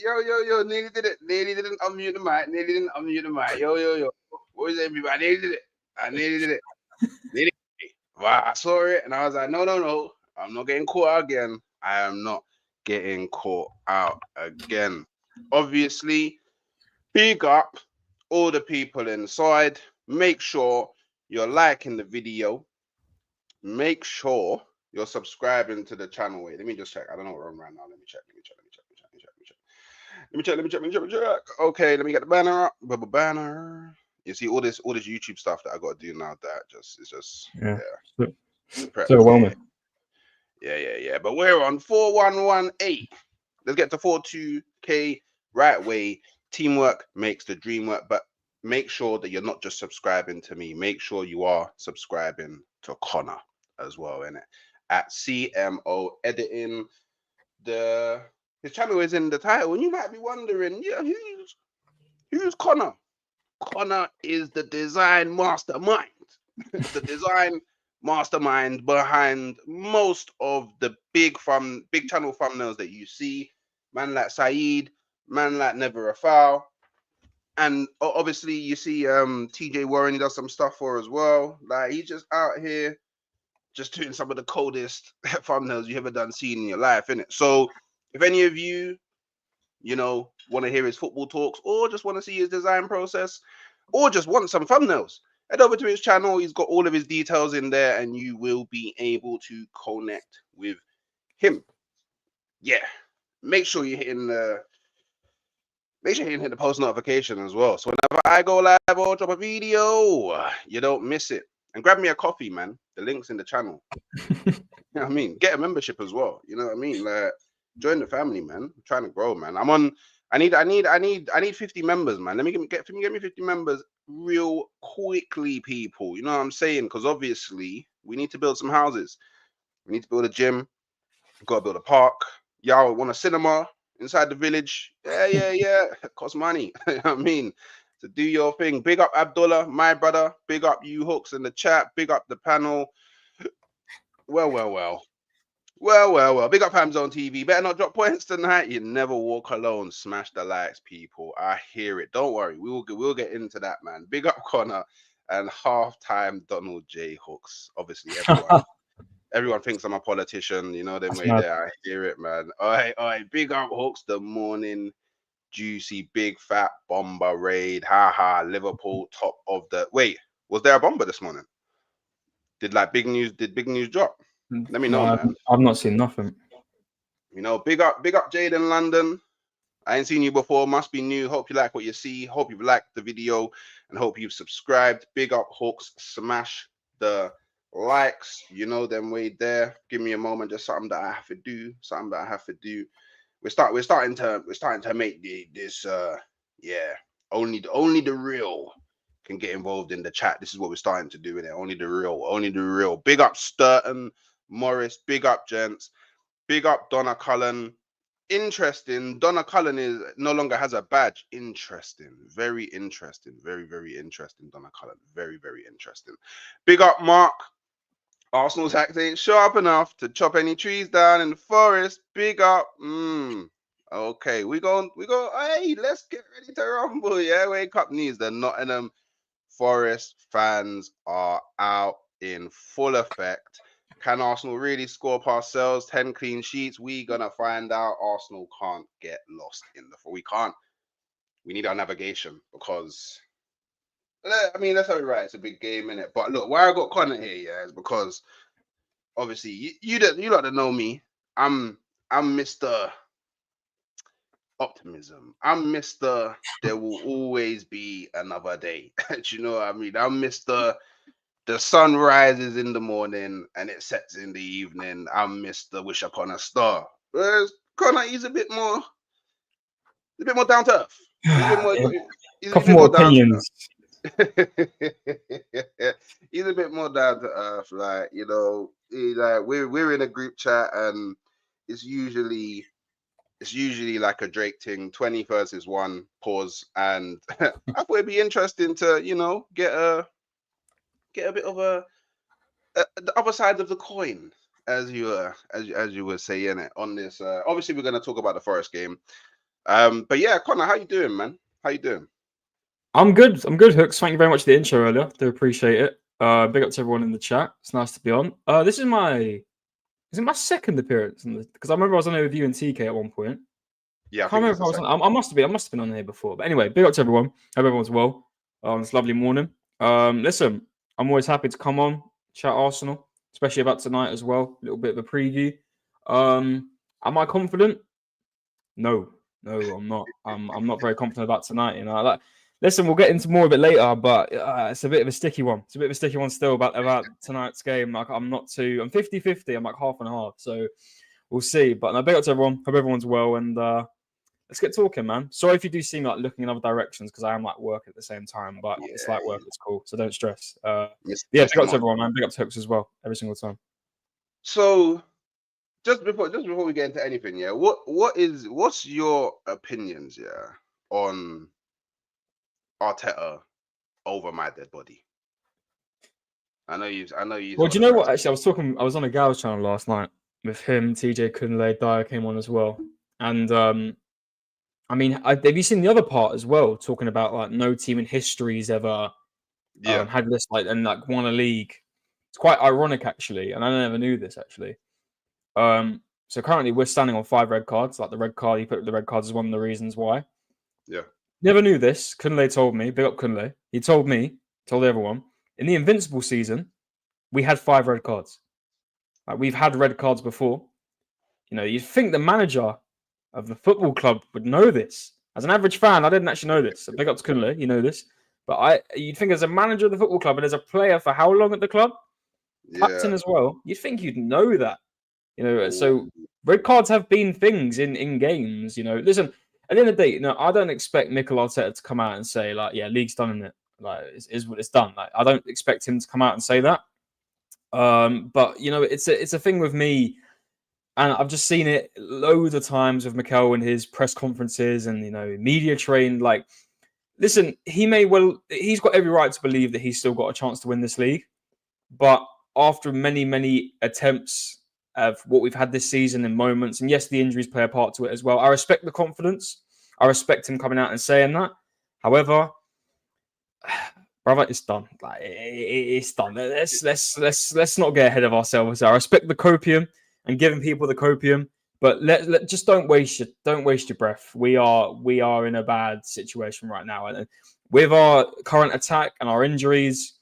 Yo, nearly did it. Nearly didn't unmute the mic. Nearly didn't unmute the mic. Yo. What is it, everybody? I nearly did it. I nearly did it. Nearly did it. Wow, I saw it and I was like, no. I'm not getting caught out again. I am not getting caught out again. Obviously, big up all the people inside. Make sure you're liking the video. Make sure you're subscribing to the channel. Wait, let me just check. I don't know what we're on right now. Let me check. Okay, let me get the banner up. Banner. You see all this YouTube stuff that I got to do now. That it's just so overwhelming. Yeah. But we're on 4118. Let's get to 42K right way. Teamwork makes the dream work. But make sure that you're not just subscribing to me. Make sure you are subscribing to Connor as well, innit? At CMO Editing. His channel is in the title, and you might be wondering, who's Connor? Connor is the design mastermind. The design mastermind behind most of the big channel thumbnails that you see. Man like Saeed, man like Never a Foul. And obviously you see TJ Warren, he does some stuff for as well. Like, he's just out here just doing some of the coldest thumbnails you ever seen in your life, innit? So if any of you, want to hear his football talks, or just want to see his design process, or just want some thumbnails, head over to his channel. He's got all of his details in there, and you will be able to connect with him. Yeah. Make sure you're hitting the post notification as well. So whenever I go live or drop a video, you don't miss it. And grab me a coffee, man. The link's in the channel. You know what I mean? Get a membership as well. You know what I mean? Like, join the family, man. I'm trying to grow, man. I need 50 members, man. Let me get me 50 members real quickly, people. You know what I'm saying? Because obviously we need to build some houses. We need to build a gym. We've got to build a park. Y'all want a cinema inside the village? Yeah. It costs money. You know what I mean? So do your thing. Big up Abdullah, my brother. Big up you hooks in the chat. Big up the panel. Well. Big up Ham Zone TV. Better not drop points tonight. You never walk alone. Smash the likes, people. I hear it. Don't worry. We'll get into that, man. Big up Connor and half-time Donald J. Hooks. Obviously, everyone thinks I'm a politician. You know them way there. I hear it, man. All right. Big up Hooks. The morning juicy big fat bomber raid. Liverpool top of the. Wait, was there a bomber this morning? Did big news drop? Let me know, man. I've not seen nothing. Big up Jaden London. I ain't seen you before. Must be new. Hope you like what you see. Hope you've liked the video and hope you've subscribed. Big up Hooks. Smash the likes. You know them way there. Give me a moment. Just something that I have to do. We're starting to make this. Only the real can get involved in the chat. This is what we're starting to do with it. Only the real. Big up Sturton Morris. Big up gents. Big up Donna Cullen. Interesting. Donna Cullen no longer has a badge. Interesting. Very interesting. Very, very interesting. Donna Cullen. Very, very interesting. Big up Mark. Arsenal's hacks ain't sharp enough to chop any trees down in the forest. Big up. Okay, we go. Hey, let's get ready to rumble. Yeah, wake up news. The Nottingham Forest fans are out in full effect. Can Arsenal really score past Sells? 10 clean sheets. We gonna find out. Arsenal can't get lost in the. We can't. We need our navigation because. I mean, that's how we right. It's a big game, innit? But look, why I got Connor here, yeah, is because obviously you lot that know me. I'm Mr. Optimism. I'm Mr. There will always be another day. Do you know what I mean? I'm Mr. The sun rises in the morning and it sets in the evening. I'm Mr. Wish Upon a Star. Whereas Connor, he's a bit more down to earth. He's a bit more opinions. He's a bit more down to earth, like, we're in a group chat and it's usually like a Drake thing, 20 versus 1, pause, and I thought it'd be interesting to get a bit of the other side of the coin, as you were saying it on this. Obviously, we're going to talk about the Forest game. But yeah, Connor, how you doing, man? How you doing? I'm good. I'm good, Hooks. Thank you very much for the intro earlier. Do appreciate it. Big up to everyone in the chat. It's nice to be on. This is my second appearance because I remember I was on here with you and TK at one point. Yeah, I can't remember if I was on. I must have been on here before. But anyway, big up to everyone. Hope everyone's well on this lovely morning. Listen, I'm always happy to come on, chat Arsenal, especially about tonight as well. A little bit of a preview. Am I confident? No, I'm not. I'm not very confident about tonight. Listen, we'll get into more of it later, but it's a bit of a sticky one. It's a bit of a sticky one still about tonight's game. Like, I'm 50-50. I'm like half and half. So we'll see. But no, big up to everyone. Hope everyone's well, and let's get talking, man. Sorry if you do seem like looking in other directions because I am like work at the same time, but it's like work. It's cool, so don't stress. Big up to everyone, man. Big up to Hooks as well every single time. So just before we get into anything, yeah, what's your opinions, yeah, on Arteta over my dead body? I know you. Well, do you know what? Actually, I was on a Gals channel last night with him, TJ Kunle, Dyer came on as well, and I mean, have you seen the other part as well? Talking about like no team in history's ever had this and won a league. It's quite ironic actually, and I never knew this actually. So currently we're standing on 5 red cards. Like the red card, he put the red cards as one of the reasons why. Yeah. Never knew this. Kunle told me. Big up Kunle. He told everyone in the Invincible season, we had 5 red cards. Like we've had red cards before. You'd think the manager of the football club would know this. As an average fan, I didn't actually know this. So big up to Kunle, you know this. But you'd think as a manager of the football club and as a player for how long at the club, captain as well, you'd think you'd know that. So red cards have been things in games. Listen, at the end of the day, I don't expect Mikel Arteta to come out and say like, yeah, league's done in it. Like, it's done. Like, I don't expect him to come out and say that. But it's a thing with me, and I've just seen it loads of times with Mikel in his press conferences and media trained. Like, listen, he's got every right to believe that he's still got a chance to win this league, but after many attempts of what we've had this season in moments, and yes, the injuries play a part to it as well. I respect the confidence. I respect him coming out and saying that. However, brother, it's done. Like it's done. Let's not get ahead of ourselves. I respect the copium and giving people the copium, but just don't waste your breath. We are in a bad situation right now, and with our current attack and our injuries,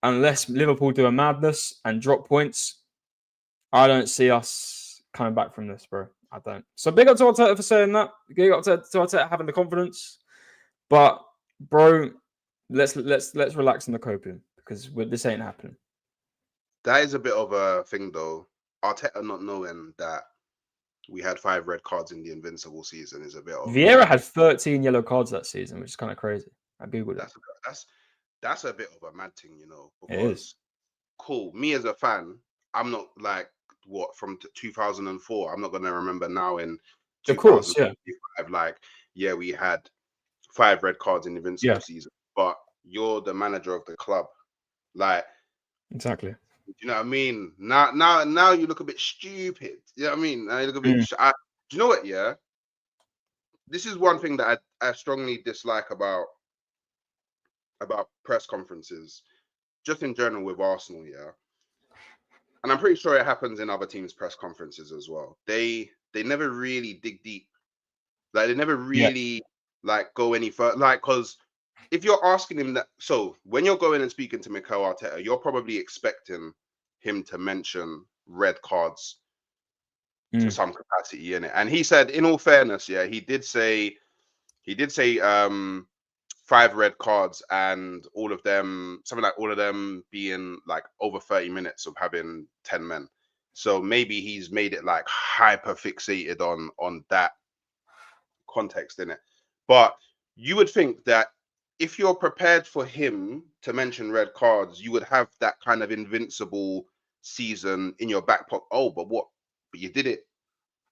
unless Liverpool do a madness and drop points, I don't see us coming back from this, bro. I don't. So big up to Arteta for saying that. Big up to Arteta having the confidence. But bro, let's relax on the coping because this ain't happening. That is a bit of a thing, though. Arteta not knowing that we had 5 red cards in the Invincible season is a bit of. Vieira had 13 yellow cards that season, which is kind of crazy. I googled it. That's a bit of a mad thing, because it is. Cool. Me as a fan, I'm not like from 2004. I'm not gonna remember now in 2005. Of course, yeah. Like, yeah, we had 5 red cards in the Invincible season, but you're the manager of the club, like exactly. Do you know what I mean? Now you look a bit stupid. You know what I mean? Now you look a bit. Do you know what? Yeah. This is one thing that I strongly dislike about press conferences, just in general with Arsenal. Yeah. And I'm pretty sure it happens in other teams' press conferences as well. They never really dig deep. Like they never really like go any further. Like, because if you're asking him that, so when you're going and speaking to Mikel Arteta, you're probably expecting him to mention red cards to some capacity in it. And he said, in all fairness, yeah, he did say 5 red cards and all of them being like over 30 minutes of having 10 men. So maybe he's made it like hyper fixated on that context in it. But you would think that if you're prepared for him to mention red cards, you would have that kind of Invincible season in your back pocket. Oh, but you did it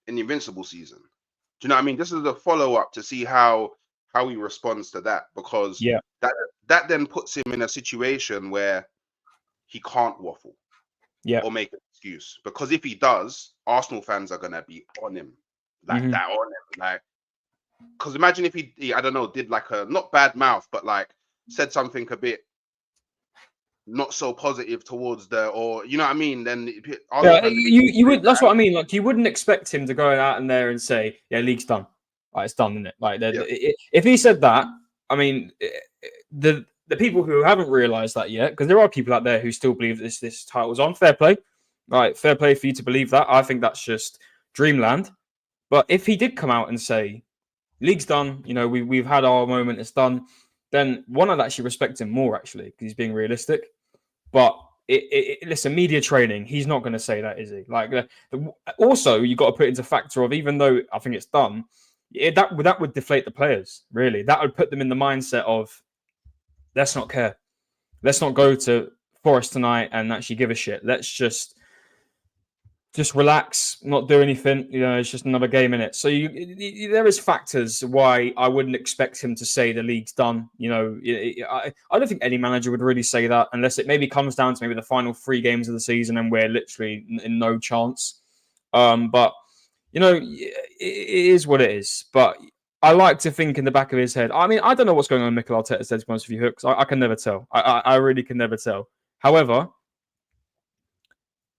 in the Invincible season. Do you know what I mean? This is a follow-up to see how he responds to that, because that then puts him in a situation where he can't waffle or make an excuse. Because if he does, Arsenal fans are gonna be on him like that, on him. Like, because imagine if he, I don't know, did like a not bad mouth, but like said something a bit not so positive towards or you know what I mean? Then Arsenal Yeah, fans, you would. That's what I mean. Like, you wouldn't expect him to go out in there and say, "Yeah, league's done. Like, it's done, isn't it?" Like, yeah, if he said that, I mean, the people who haven't realised that yet, because there are people out there who still believe this title's on. Fair play, right? Fair play for you to believe that. I think that's just dreamland. But if he did come out and say, "League's done," you know, we've had our moment, it's done, then one, I'd actually respect him more, actually, because he's being realistic. But listen, media training, he's not going to say that, is he? Like, also, you got to put into factor of, even though I think it's done, that would deflate the players. Really, that would put them in the mindset of, let's not care, let's not go to Forest tonight and actually give a shit. Let's just relax, not do anything. You know, it's just another game in it. So there is factors why I wouldn't expect him to say the league's done. You know, I don't think any manager would really say that unless it maybe comes down to maybe the final 3 games of the season and we're literally in no chance. But you know, it is what it is. But I like to think in the back of his head. I mean, I don't know what's going on in Mikel Arteta's head, to be honest with you, Hooks. I can never tell. I really can never tell. However,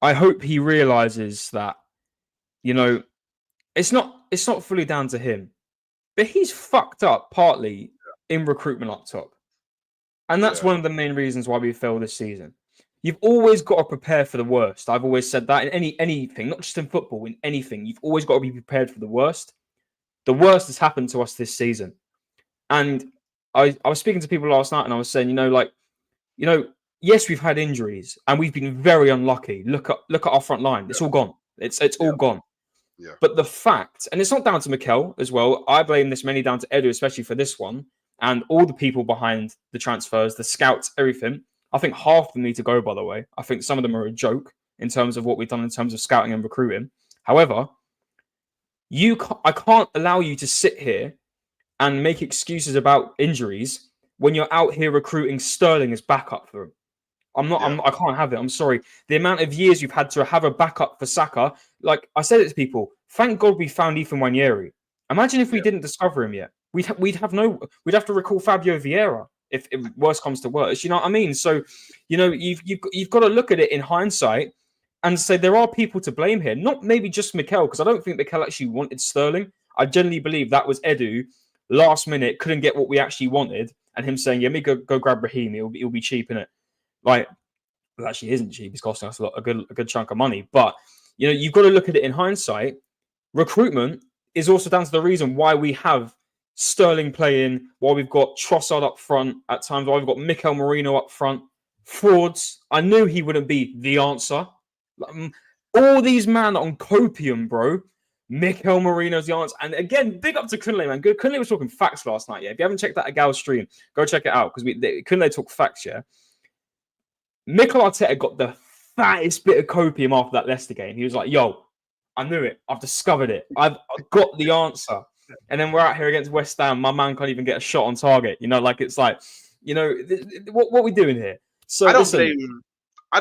I hope he realizes that, you know, it's not fully down to him, but he's fucked up partly in recruitment up top. And that's one of the main reasons why we failed this season. You've always got to prepare for the worst. I've always said that in anything, not just in football, in anything. You've always got to be prepared for the worst. The worst has happened to us this season. And I was speaking to people last night and I was saying, yes, we've had injuries and we've been very unlucky. Look at our front line. It's all gone. It's all gone. Yeah. But the fact, and it's not down to Mikel as well. I blame this mainly down to Edu, especially for this one, and all the people behind the transfers, the scouts, everything. I think half of them need to go, by the way. I think some of them are a joke in terms of what we've done in terms of scouting and recruiting. However, I can't allow you to sit here and make excuses about injuries when you're out here recruiting Sterling as backup for him. I can't have it. I'm sorry. The amount of years you've had to have a backup for Saka, like I said it to people, thank God we found Ethan Wanyeri. Imagine if we didn't discover him yet. We'd have to recall Fabio Vieira if worse comes to worse. You know what I mean? So, you know, you've got to look at it in hindsight and say there are people to blame here. Not maybe just Mikel, because I don't think Mikel actually wanted Sterling. I genuinely believe that was Edu last minute, couldn't get what we actually wanted, and him saying, "Yeah, me go grab Raheem. He'll be cheap in it." Like, well, actually isn't cheap. He's costing us a good chunk of money. But you know, you've got to look at it in hindsight. Recruitment is also down to the reason why we have Sterling playing, why we've got Trossard up front at times, why we've got Mikel Merino up front. Frauds. I knew he wouldn't be the answer. All these men on copium, bro. Mikel Merino's the answer. And again, big up to Kunle, man. Good. Kunle was talking facts last night. Yeah, if you haven't checked that Gal's stream, go check it out because Kunle talk facts. Yeah. Mikel Arteta got the fattest bit of copium after that Leicester game. He was like, "Yo, I knew it. I've discovered it. I've got the answer." And then we're out here against West Ham. My man can't even get a shot on target. You know, like it's like, you know, what are we doing here? So I don't listen, blame. I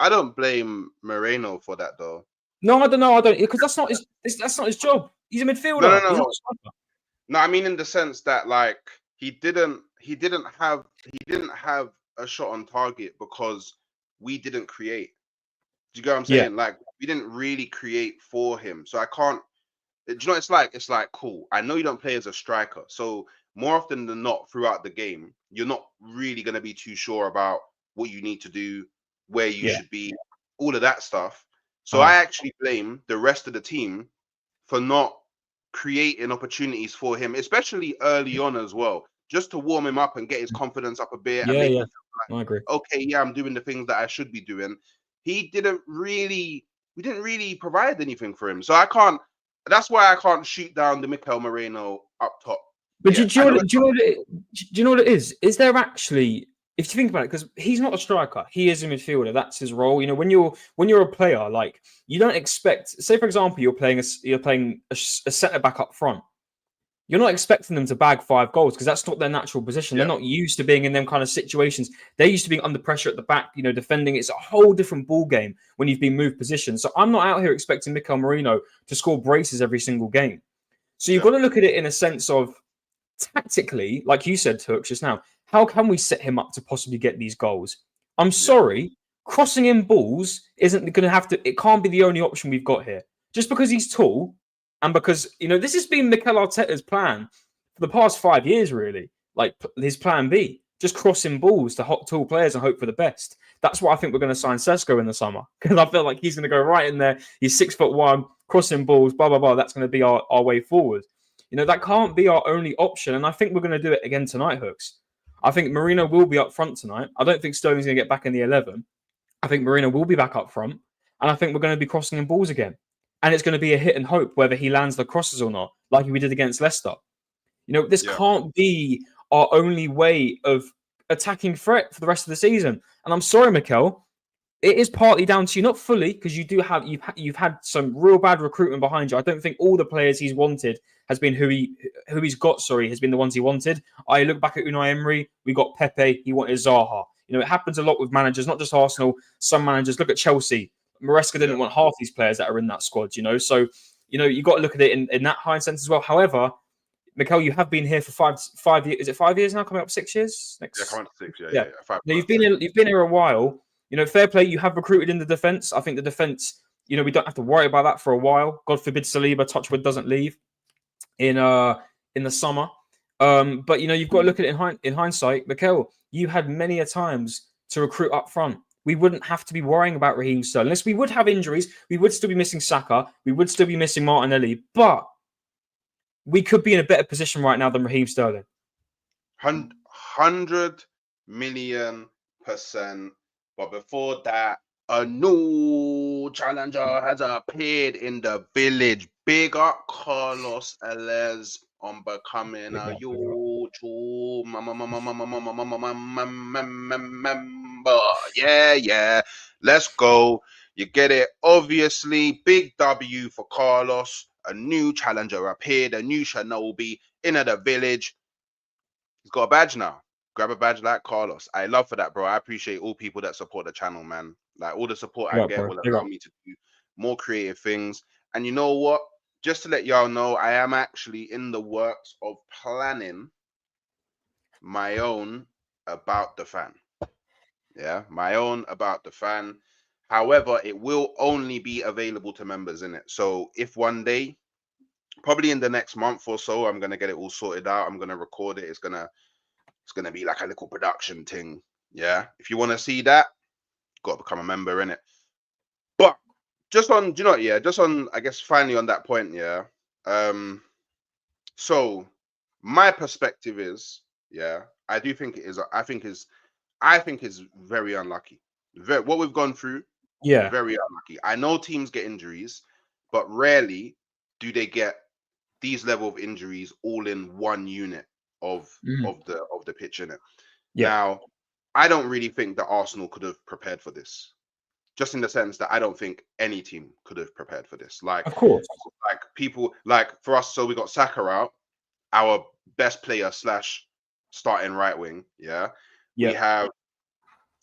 don't blame Moreno for that though. No, I don't know. I don't, because that's not his job. He's a midfielder. No. He's not a striker. No, I mean in the sense that like he didn't have a shot on target because we didn't create. Do you get what I'm saying? Yeah. Like we didn't really create for him. So I can't. Do you know what it's like? Cool. I know you don't play as a striker, so more often than not throughout the game, you're not really going to be too sure about what you need to do, where you should be, all of that stuff. So I actually blame the rest of the team for not creating opportunities for him, especially early on as well, just to warm him up and get his confidence up a bit and make him feel like, I agree. okay, yeah, I'm doing the things that I should be doing. We didn't really provide anything for him. So that's why I can't shoot down the Mikel Moreno up top. But do you know what it is? Is there actually, if you think about it, because he's not a striker, he is a midfielder. That's his role. You know, when you're a player, like you don't expect. Say for example, you're playing a centre back up front. You're not expecting them to bag 5 goals because that's not their natural position. They're not used to being in them kind of situations. They're used to being under pressure at the back, you know, defending. It's a whole different ball game when you've been moved position. So I'm not out here expecting Mikel Merino to score braces every single game. So you've got to look at it in a sense of tactically, like you said, Hooks, just now, how can we set him up to possibly get these goals? I'm sorry, crossing in balls isn't going to have to, it can't be the only option we've got here. Just because he's tall and because, this has been Mikel Arteta's plan for the past 5 years, really. Like his plan B, just crossing balls to hot, tall players and hope for the best. That's why I think we're going to sign Sesko in the summer, because I feel like he's going to go right in there. He's 6'1", crossing balls, blah, blah, blah. That's going to be our way forward. That can't be our only option. And I think we're going to do it again tonight, Hooks. I think Marino will be up front tonight. I don't think Sterling's going to get back in the 11. I think Marino will be back up front. And I think we're going to be crossing in balls again. And it's going to be a hit and hope whether he lands the crosses or not, like we did against Leicester. This can't be our only way of attacking threat for the rest of the season. And I'm sorry, Mikel. It is partly down to you, not fully, because you've had some real bad recruitment behind you. I don't think all the players he's wanted has been who he's got. Sorry, has been the ones he wanted. I look back at Unai Emery. We got Pepe. He wanted Zaha. It happens a lot with managers, not just Arsenal. Some managers, look at Chelsea. Maresca didn't want half these players that are in that squad. So you got to look at it in that high sense as well. However, Mikel, you have been here for 5 years. Is it 5 years now? Coming up 6 years? Coming up 6. Yeah. 5. You've been here a while. Fair play. You have recruited in the defense. I think the defense, we don't have to worry about that for a while. God forbid Saliba, touchwood, doesn't leave in the summer. But you've got to look at it in hindsight. Mikel, you had many a times to recruit up front. We wouldn't have to be worrying about Raheem Sterling. Unless we would have injuries, we would still be missing Saka. We would still be missing Martinelli. But we could be in a better position right now than Raheem Sterling. 100 million%. But before that, a new challenger has appeared in the village. Big up Carlos Alez on becoming a YouTube member. Yeah. Let's go. You get it. Obviously, big W for Carlos. A new challenger appeared. A new Shinobi in the village. He's got a badge now. Grab a badge like Carlos. I love for that, bro. I appreciate all people that support the channel, man. Like all the support I get will allow me to do more creative things. And you know what? Just to let y'all know, I am actually in the works of planning my own About the Fan. Yeah, my own About the Fan. However, it will only be available to members, innit? So if one day, probably in the next month or so, I'm gonna get it all sorted out. I'm gonna record it. It's gonna be like a little production thing. Yeah. If you want to see that, got to become a member, innit? But just on, I guess finally on that point, yeah. So my perspective is, I do think it is. I think is very unlucky. What we've gone through, very unlucky. I know teams get injuries, but rarely do they get these level of injuries all in one unit of the pitch, innit? Now, I don't really think that Arsenal could have prepared for this. Just in the sense that I don't think any team could have prepared for this. Like, of course, like people, like for us, so we got Saka out, our best player / starting right wing. Yeah. We have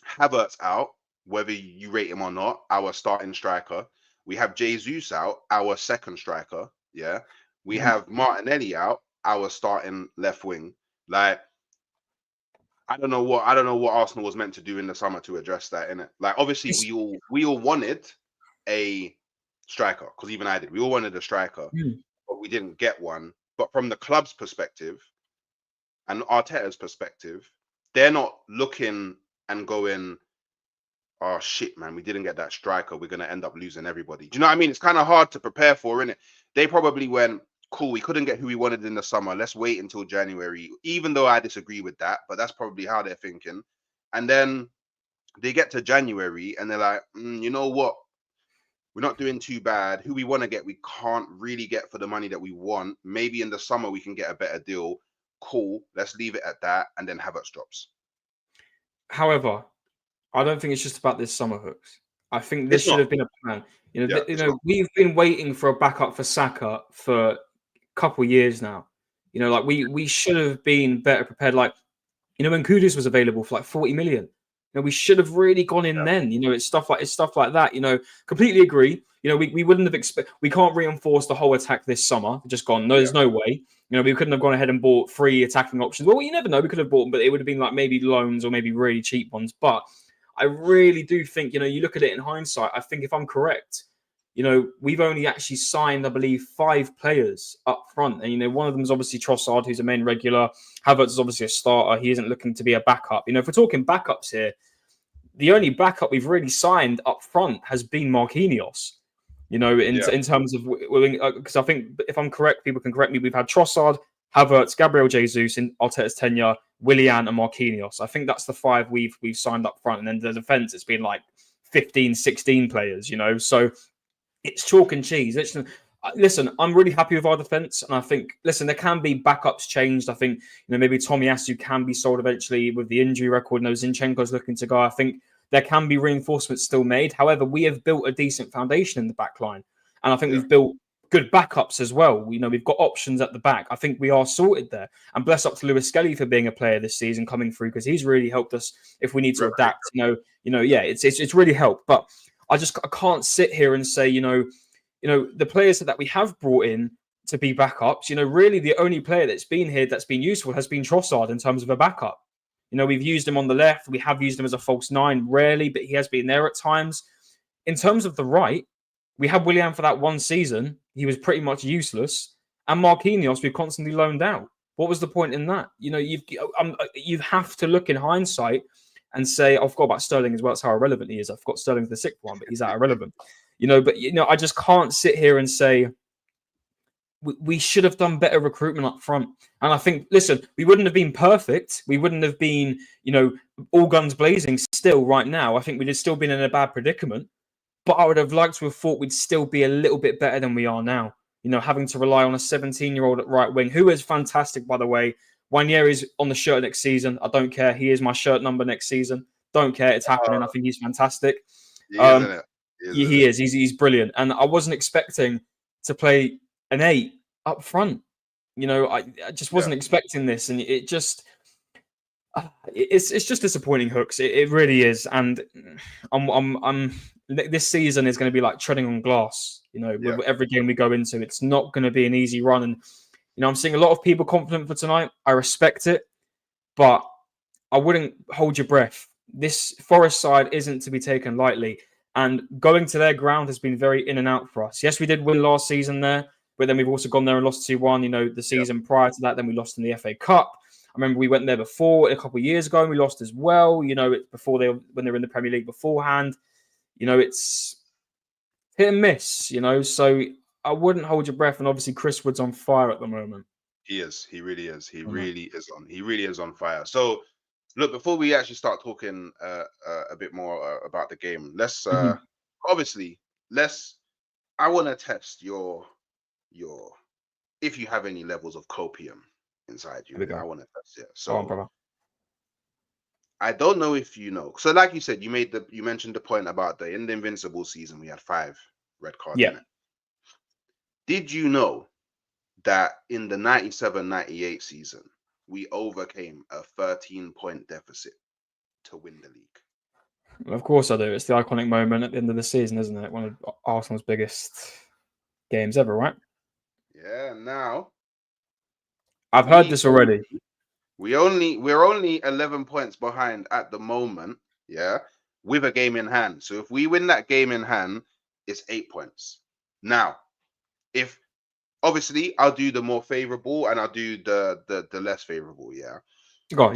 Havertz out, whether you rate him or not, our starting striker. We have Jesus out, our second striker. Yeah. We have Martinelli out, our starting left wing. Like, I don't know what Arsenal was meant to do in the summer to address that, innit? Like, obviously, we all wanted a striker, because even I did. We all wanted a striker, but we didn't get one. But from the club's perspective and Arteta's perspective, they're not looking and going, oh shit, man, we didn't get that striker. We're gonna end up losing everybody. Do you know what I mean? It's kind of hard to prepare for, innit? They probably went, cool, we couldn't get who we wanted in the summer. Let's wait until January, even though I disagree with that, but that's probably how they're thinking. And then they get to January and they're like, you know what? We're not doing too bad. Who we want to get, we can't really get for the money that we want. Maybe in the summer we can get a better deal. Cool, let's leave it at that. And then Havertz drops. However, I don't think it's just about this summer, Hooks. I think this should have been a plan. We've been waiting for a backup for Saka for couple years now. Like we should have been better prepared. Like, when Kudus was available for like 40 million, We should have really gone in then. It's stuff like that. Completely agree. We wouldn't have we can't reinforce the whole attack this summer. Just gone. No, there's no way. We couldn't have gone ahead and bought 3 attacking options. Well, you never know. We could have bought them, but it would have been like maybe loans or maybe really cheap ones. But I really do think, you look at it in hindsight. I think if I'm correct, we've only actually signed, I believe, 5 players up front. And, one of them is obviously Trossard, who's a main regular. Havertz is obviously a starter. He isn't looking to be a backup. If we're talking backups here, the only backup we've really signed up front has been Marquinhos. In terms of, because I think, if I'm correct, people can correct me, we've had Trossard, Havertz, Gabriel Jesus in Arteta's tenure, Willian and Marquinhos. I think that's the 5 we've signed up front. And then the defence, it's been like 15, 16 players, So it's chalk and cheese. Listen, I'm really happy with our defence. And I think, there can be backups changed. I think, maybe Tomiyasu can be sold eventually with the injury record. Zinchenko's looking to go. I think there can be reinforcements still made. However, we have built a decent foundation in the back line. And I think we've built good backups as well. We've got options at the back. I think we are sorted there. And bless up to Lewis Skelly for being a player this season coming through, because he's really helped us if we need to adapt. It's really helped. But I can't sit here and say, the players that we have brought in to be backups, really the only player that's been here that's been useful has been Trossard in terms of a backup. We've used him on the left. We have used him as a false 9, rarely, but he has been there at times. In terms of the right, we had Willian for that one season. He was pretty much useless. And Marquinhos, we've constantly loaned out. What was the point in that? You have to look in hindsight and say, I've got about Sterling as well. That's how irrelevant he is. I've got Sterling's the 6th one, but he's that irrelevant. I just can't sit here and say we should have done better recruitment up front. And I think, we wouldn't have been perfect. We wouldn't have been, all guns blazing still right now. I think we'd have still been in a bad predicament. But I would have liked to have thought we'd still be a little bit better than we are now. Having to rely on a 17-year-old at right wing, who is fantastic, by the way. Wanyeri's on the shirt next season. I don't care. He is my shirt number next season. Don't care. It's happening. I think he's fantastic. He is. He's brilliant. And I wasn't expecting to play an 8 up front. I just wasn't expecting this. And it just... It's just disappointing, Hooks. It really is. And this season is going to be like treading on glass. With every game we go into, it's not going to be an easy run. And I'm seeing a lot of people confident for tonight. I respect it, but I wouldn't hold your breath. This Forest side isn't to be taken lightly, and going to their ground has been very in and out for us. Yes, we did win last season there, but then we've also gone there and lost 2-1. The season prior to that, then we lost in the FA Cup. I remember we went there before a couple of years ago and we lost as well. When they were in the Premier League beforehand. It's hit and miss. So I wouldn't hold your breath. And obviously, Chris Wood's on fire at the moment. He is. He really is. He really is on fire. So, look, before we actually start talking a bit more about the game, let's obviously I want to test your if you have any levels of copium inside you. I want to test it. So, go on, brother. I don't know if you know. So, like you said, you mentioned the point about in the Invincible season we had 5 red cards. Yeah. In it. Did you know that in the 97-98 season we overcame a 13-point deficit to win the league? Well, of course I do. It's the iconic moment at the end of the season, isn't it? One of Arsenal's biggest games ever, right? Yeah. Now I've heard this already. We're only 11 points behind at the moment, with a game in hand. So if we win that game in hand, it's 8 points. Now, if obviously I'll do the more favorable and I'll do the less favorable, Go on.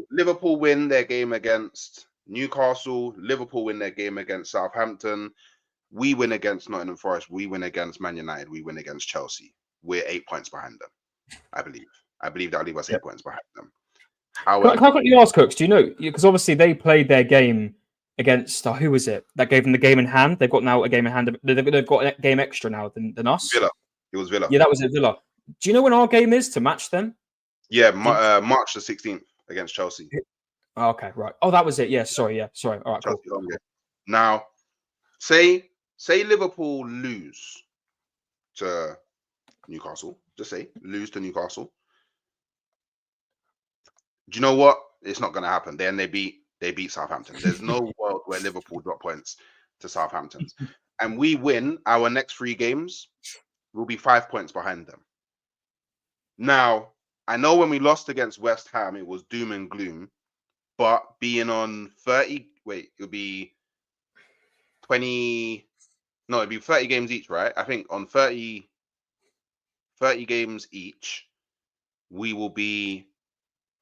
Liverpool win their game against Newcastle, Liverpool win their game against Southampton, we win against Nottingham Forest, we win against Man United, we win against Chelsea. We're 8 points behind them, I believe. I believe that'll leave us 8 points behind them. However, can I quickly ask, Cooks, do you know, because obviously they played their game against, who was it that gave them the game in hand? They've got now a game in hand. They've got a game extra now than us. Villa. It was Villa. Yeah, that was it, Villa. Do you know when our game is to match them? Yeah, March the 16th against Chelsea. Oh, okay, right. Oh, that was it. Yeah, sorry. All right, Chelsea cool. Now, say Liverpool lose to Newcastle. Just say lose to Newcastle. Do you know what? It's not going to happen. Then they beat they beat Southampton. There's no world where Liverpool drop points to Southampton's. And we win our next 3 games, we'll be 5 points behind them. Now, I know when we lost against West Ham, it was doom and gloom, but being on 30, it'll be 20, no, it'd be 30 games each, right? I think on 30 games each, we will be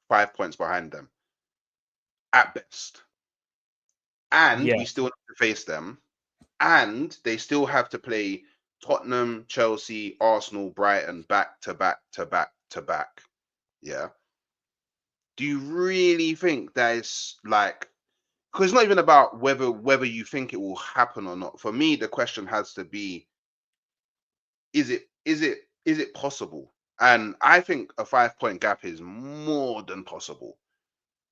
5 points behind them at best. And we still have to face them. And they still have to play Tottenham, Chelsea, Arsenal, Brighton back to back to back to back. Yeah. Do you really think that it's like, because it's not even about whether you think it will happen or not. For me, the question has to be, is it possible? And I think a 5-point gap is more than possible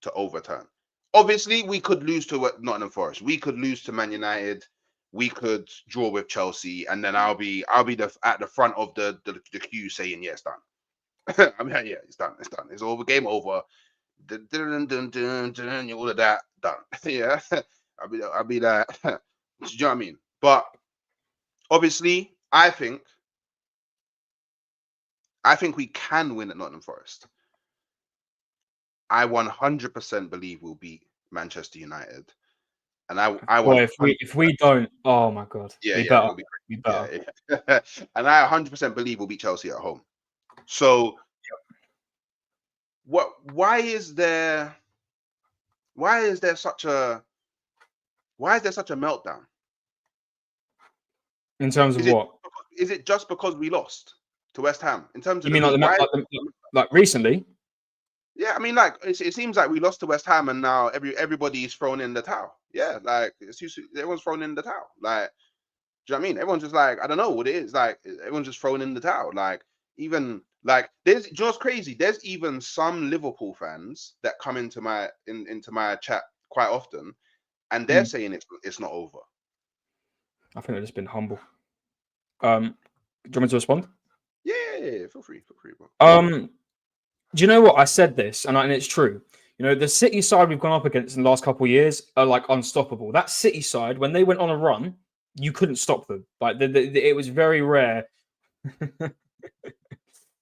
to overturn. Obviously, we could lose to Nottingham Forest. We could lose to Man United. We could draw with Chelsea, and then I'll be at the front of the queue saying, yeah, it's done. I mean, yeah, it's done. It's done. It's over. Game over. All of that done. Yeah, I'll be like, do you know what I mean? But obviously, I think we can win at Nottingham Forest. I 100% believe we'll beat Manchester United, and Boy, if we don't, oh my god, we better. Yeah. And I 100% believe we'll beat Chelsea at home. So, why is there such a meltdown? In terms of what? Is it just because we lost to West Ham? In terms of you mean like recently? Yeah, I mean, like it seems like we lost to West Ham, and now everybody's thrown in the towel. Yeah, like everyone's thrown in the towel. Like, do you know what I mean? Everyone's just like, I don't know what it is. Like, everyone's just thrown in the towel. Like, even like do you know what's crazy? There's even some Liverpool fans that come into my chat quite often, and they're saying it's not over. I think they've just been humble. Do you want me to respond? Yeah, feel free, bro. Do you know what? I said this, and it's true. You know, the City side we've gone up against in the last couple of years are like unstoppable. That City side, when they went on a run, you couldn't stop them. Like it was very rare.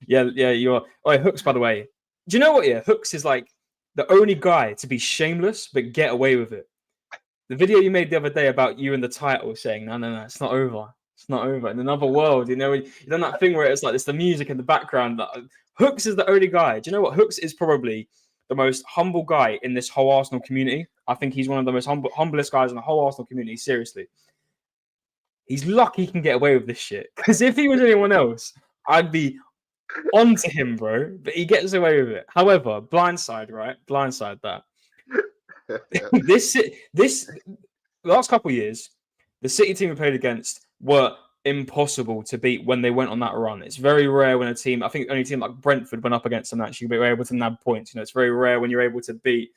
yeah, you're. Oh, Hooks, by the way. Do you know what? Yeah, Hooks is like the only guy to be shameless but get away with it. The video you made the other day about you and the title saying, no, it's not over. It's not over. In another world, you know, you done that thing where it's like it's the music in the background. Hooks is the only guy. Do you know what? Hooks is probably the most humble guy in this whole Arsenal community. I think he's one of the most humblest guys in the whole Arsenal community. Seriously. He's lucky he can get away with this shit. Because if he was anyone else, I'd be onto him, bro. But he gets away with it. However, blindside, right? Blindside that. this last couple of years, the City team we played against were impossible to beat when they went on that run. It's very rare when a team, I think only a team like Brentford went up against them actually, but were able to nab points. You know, it's very rare when you're able to beat.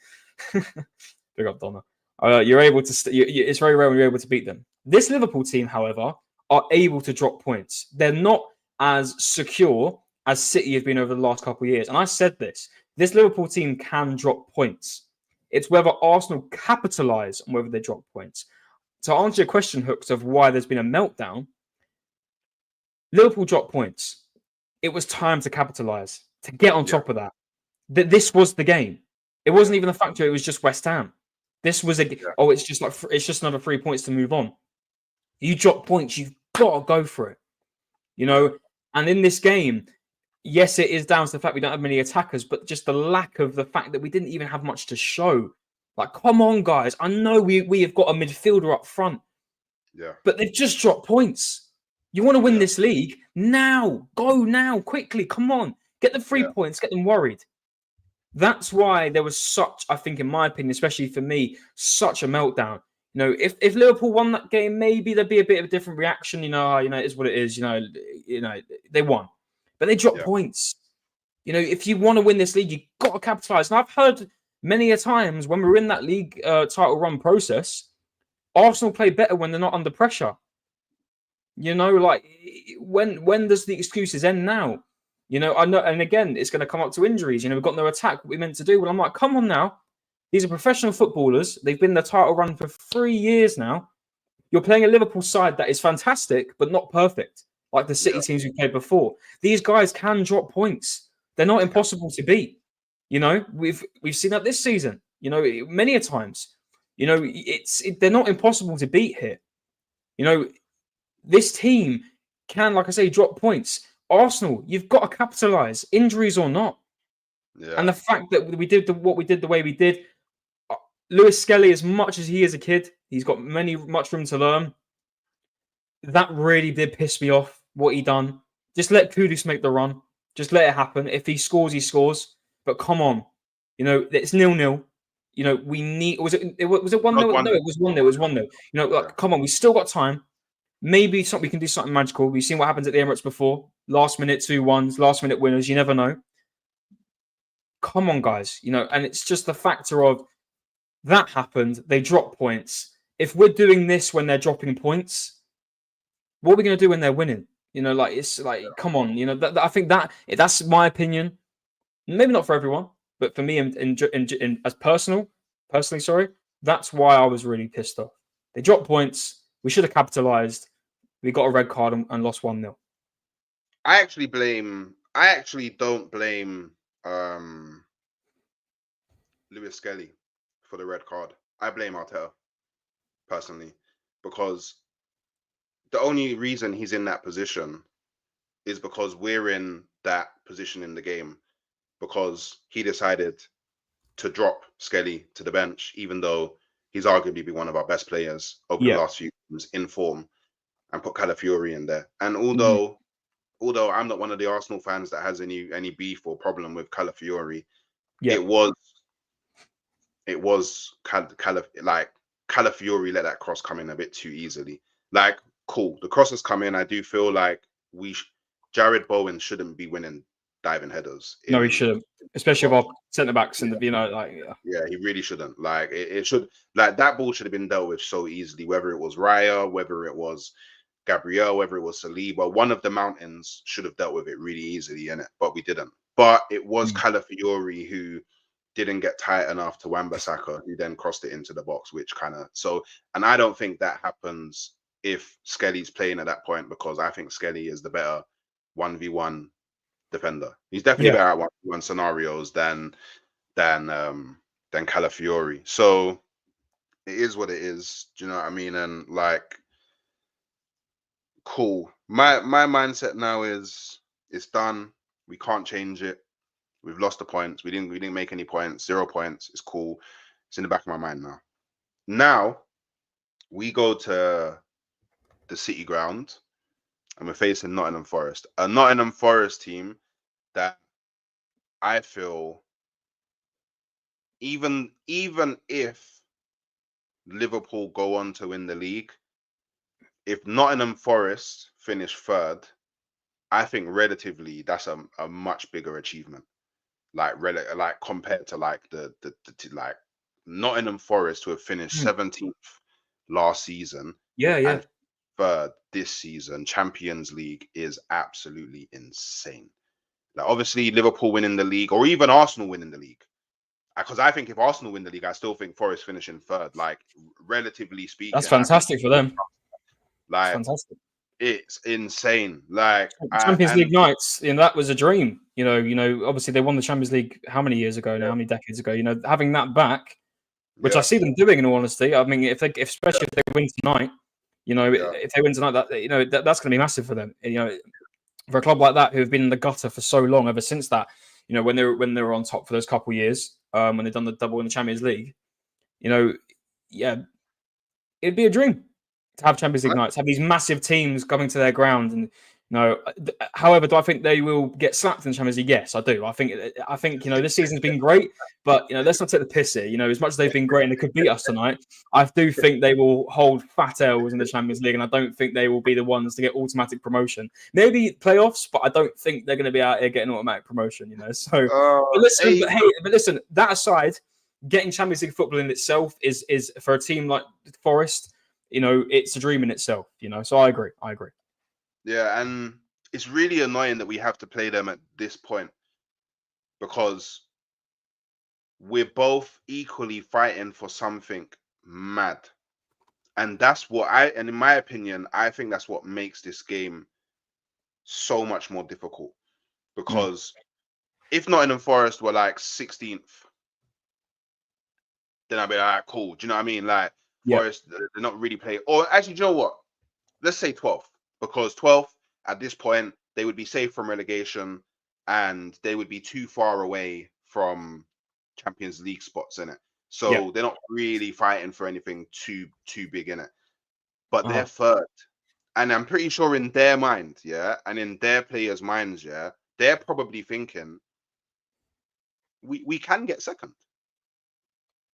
Big up Donna. You're able to. It's very rare when you're able to beat them. This Liverpool team, however, are able to drop points. They're not as secure as City have been over the last couple of years. And I said this: this Liverpool team can drop points. It's whether Arsenal capitalise on whether they drop points. To answer your question, Hooks, of why there's been a meltdown, Liverpool dropped points. It was time to capitalise, to get on top of that. This was the game. It wasn't even a factor. It was just West Ham. This was it's just another 3 points to move on. You drop points, you've got to go for it. You know, and in this game, yes, it is down to the fact we don't have many attackers, but just the lack of the fact that we didn't even have much to show. Like, come on, guys. I know we have got a midfielder up front. Yeah. But they've just dropped points. You want to win this league? Now. Go now, quickly. Come on. Get the 3 points. Get them worried. That's why there was such, I think, in my opinion, especially for me, such a meltdown. You know, if Liverpool won that game, maybe there'd be a bit of a different reaction. You know, it is what it is. You know, they won. But they dropped points. You know, if you want to win this league, you've got to capitalise. And I've heard many a times when we're in that league title run process, Arsenal play better when they're not under pressure. You know, like when does the excuses end now? You know, I know, and again, it's going to come up to injuries. You know, we've got no attack. What we meant to do? Well, I'm like, come on now. These are professional footballers. They've been in the title run for 3 years now. You're playing a Liverpool side that is fantastic, but not perfect, like the City teams we played before. These guys can drop points. They're not impossible to beat. We've seen that this season. Many a times. They're not impossible to beat here. This team can, like I say, drop points. Arsenal, you've got to capitalise, injuries or not. Yeah. And the fact that we did what we did the way we did, Lewis Skelly, as much as he is a kid, he's got much room to learn. That really did piss me off, what he done. Just let Kudus make the run. Just let it happen. If he scores, he scores. But come on. It's 0-0. We need... Was it 1-0? No, it was 1-0. It was 1-0. Come on, we still got time. Maybe we can do something magical. We've seen what happens at the Emirates before. Last minute 2-1s, last minute winners. You never know. Come on, guys. And it's just the factor of that happened. They dropped points. If we're doing this when they're dropping points, what are we going to do when they're winning? Come on. I think that's my opinion. Maybe not for everyone, but for me, as personally, sorry, that's why I was really pissed off. They dropped points. We should have capitalized. We got a red card and lost 1-0. I actually don't blame Lewis Skelly for the red card. I blame Arteta personally, because the only reason he's in that position is because we're in that position in the game, because he decided to drop Skelly to the bench, even though he's arguably been one of our best players over the last few games in form, and put Calafiori in there. And although I'm not one of the Arsenal fans that has any beef or problem with Calafiori, it was Calafiori let that cross come in a bit too easily. Cool, the cross has come in. I do feel like Jared Bowen shouldn't be winning diving headers. No, he shouldn't, especially with our centre backs and yeah, he really shouldn't. It should, that ball should have been dealt with so easily. Whether it was Raya, whether it was Gabriel, whether it was Saliba, one of the mountains should have dealt with it really easily, innit? But we didn't. But it was Calafiori who didn't get tight enough to Wan-Bissaka, who then crossed it into the box, and I don't think that happens if Skelly's playing at that point, because I think Skelly is the better 1v1 defender. He's definitely better at 1v1 scenarios than Calafiori. So it is what it is. Do you know what I mean? And cool. My mindset now is it's done. We can't change it. We've lost the points. We didn't make any points. 0 points. It's cool. It's in the back of my mind now. Now we go to the City ground and we're facing Nottingham Forest. A Nottingham Forest team that I feel, even if Liverpool go on to win the league, if Nottingham Forest finish third, I think relatively that's a much bigger achievement. Compared to the Nottingham Forest, who have finished 17th last season, and third this season, Champions League, is absolutely insane. Obviously Liverpool winning the league, or even Arsenal winning the league, because I think if Arsenal win the league, I still think Forest finishing third. Relatively speaking, that's fantastic for them. Fantastic. It's insane. Champions League nights, that was a dream. Obviously they won the Champions League how many years ago now? How many decades ago? Having that back, which I see them doing, in all honesty. I mean, especially if they win tonight, if they win tonight, that's going to be massive for them. For a club like that, who have been in the gutter for so long, ever since that, when they were on top for those couple of years, when they've done the double in the Champions League, it'd be a dream to have Champions League nights, have these massive teams coming to their ground. And however, do I think they will get slapped in the Champions League? Yes, I do. I think this season's been great, but let's not take the piss here. As much as they've been great and they could beat us tonight, I do think they will hold fat L's in the Champions League, and I don't think they will be the ones to get automatic promotion. Maybe playoffs, but I don't think they're going to be out here getting automatic promotion. So, but listen. That aside, getting Champions League football in itself is for a team like Forest, it's a dream in itself. So I agree. Yeah, and it's really annoying that we have to play them at this point, because we're both equally fighting for something mad. And that's what and in my opinion, I think that's what makes this game so much more difficult. Because if Nottingham Forest were like 16th, then I'd be like, all right, cool. Do you know what I mean? Like, Forest, they're not really playing. Or actually, do you know what? Let's say 12th, because 12th at this point, they would be safe from relegation and they would be too far away from Champions League spots in it. So they're not really fighting for anything too big in it. But they're third. And I'm pretty sure in their mind, and in their players' minds, they're probably thinking, we can get second.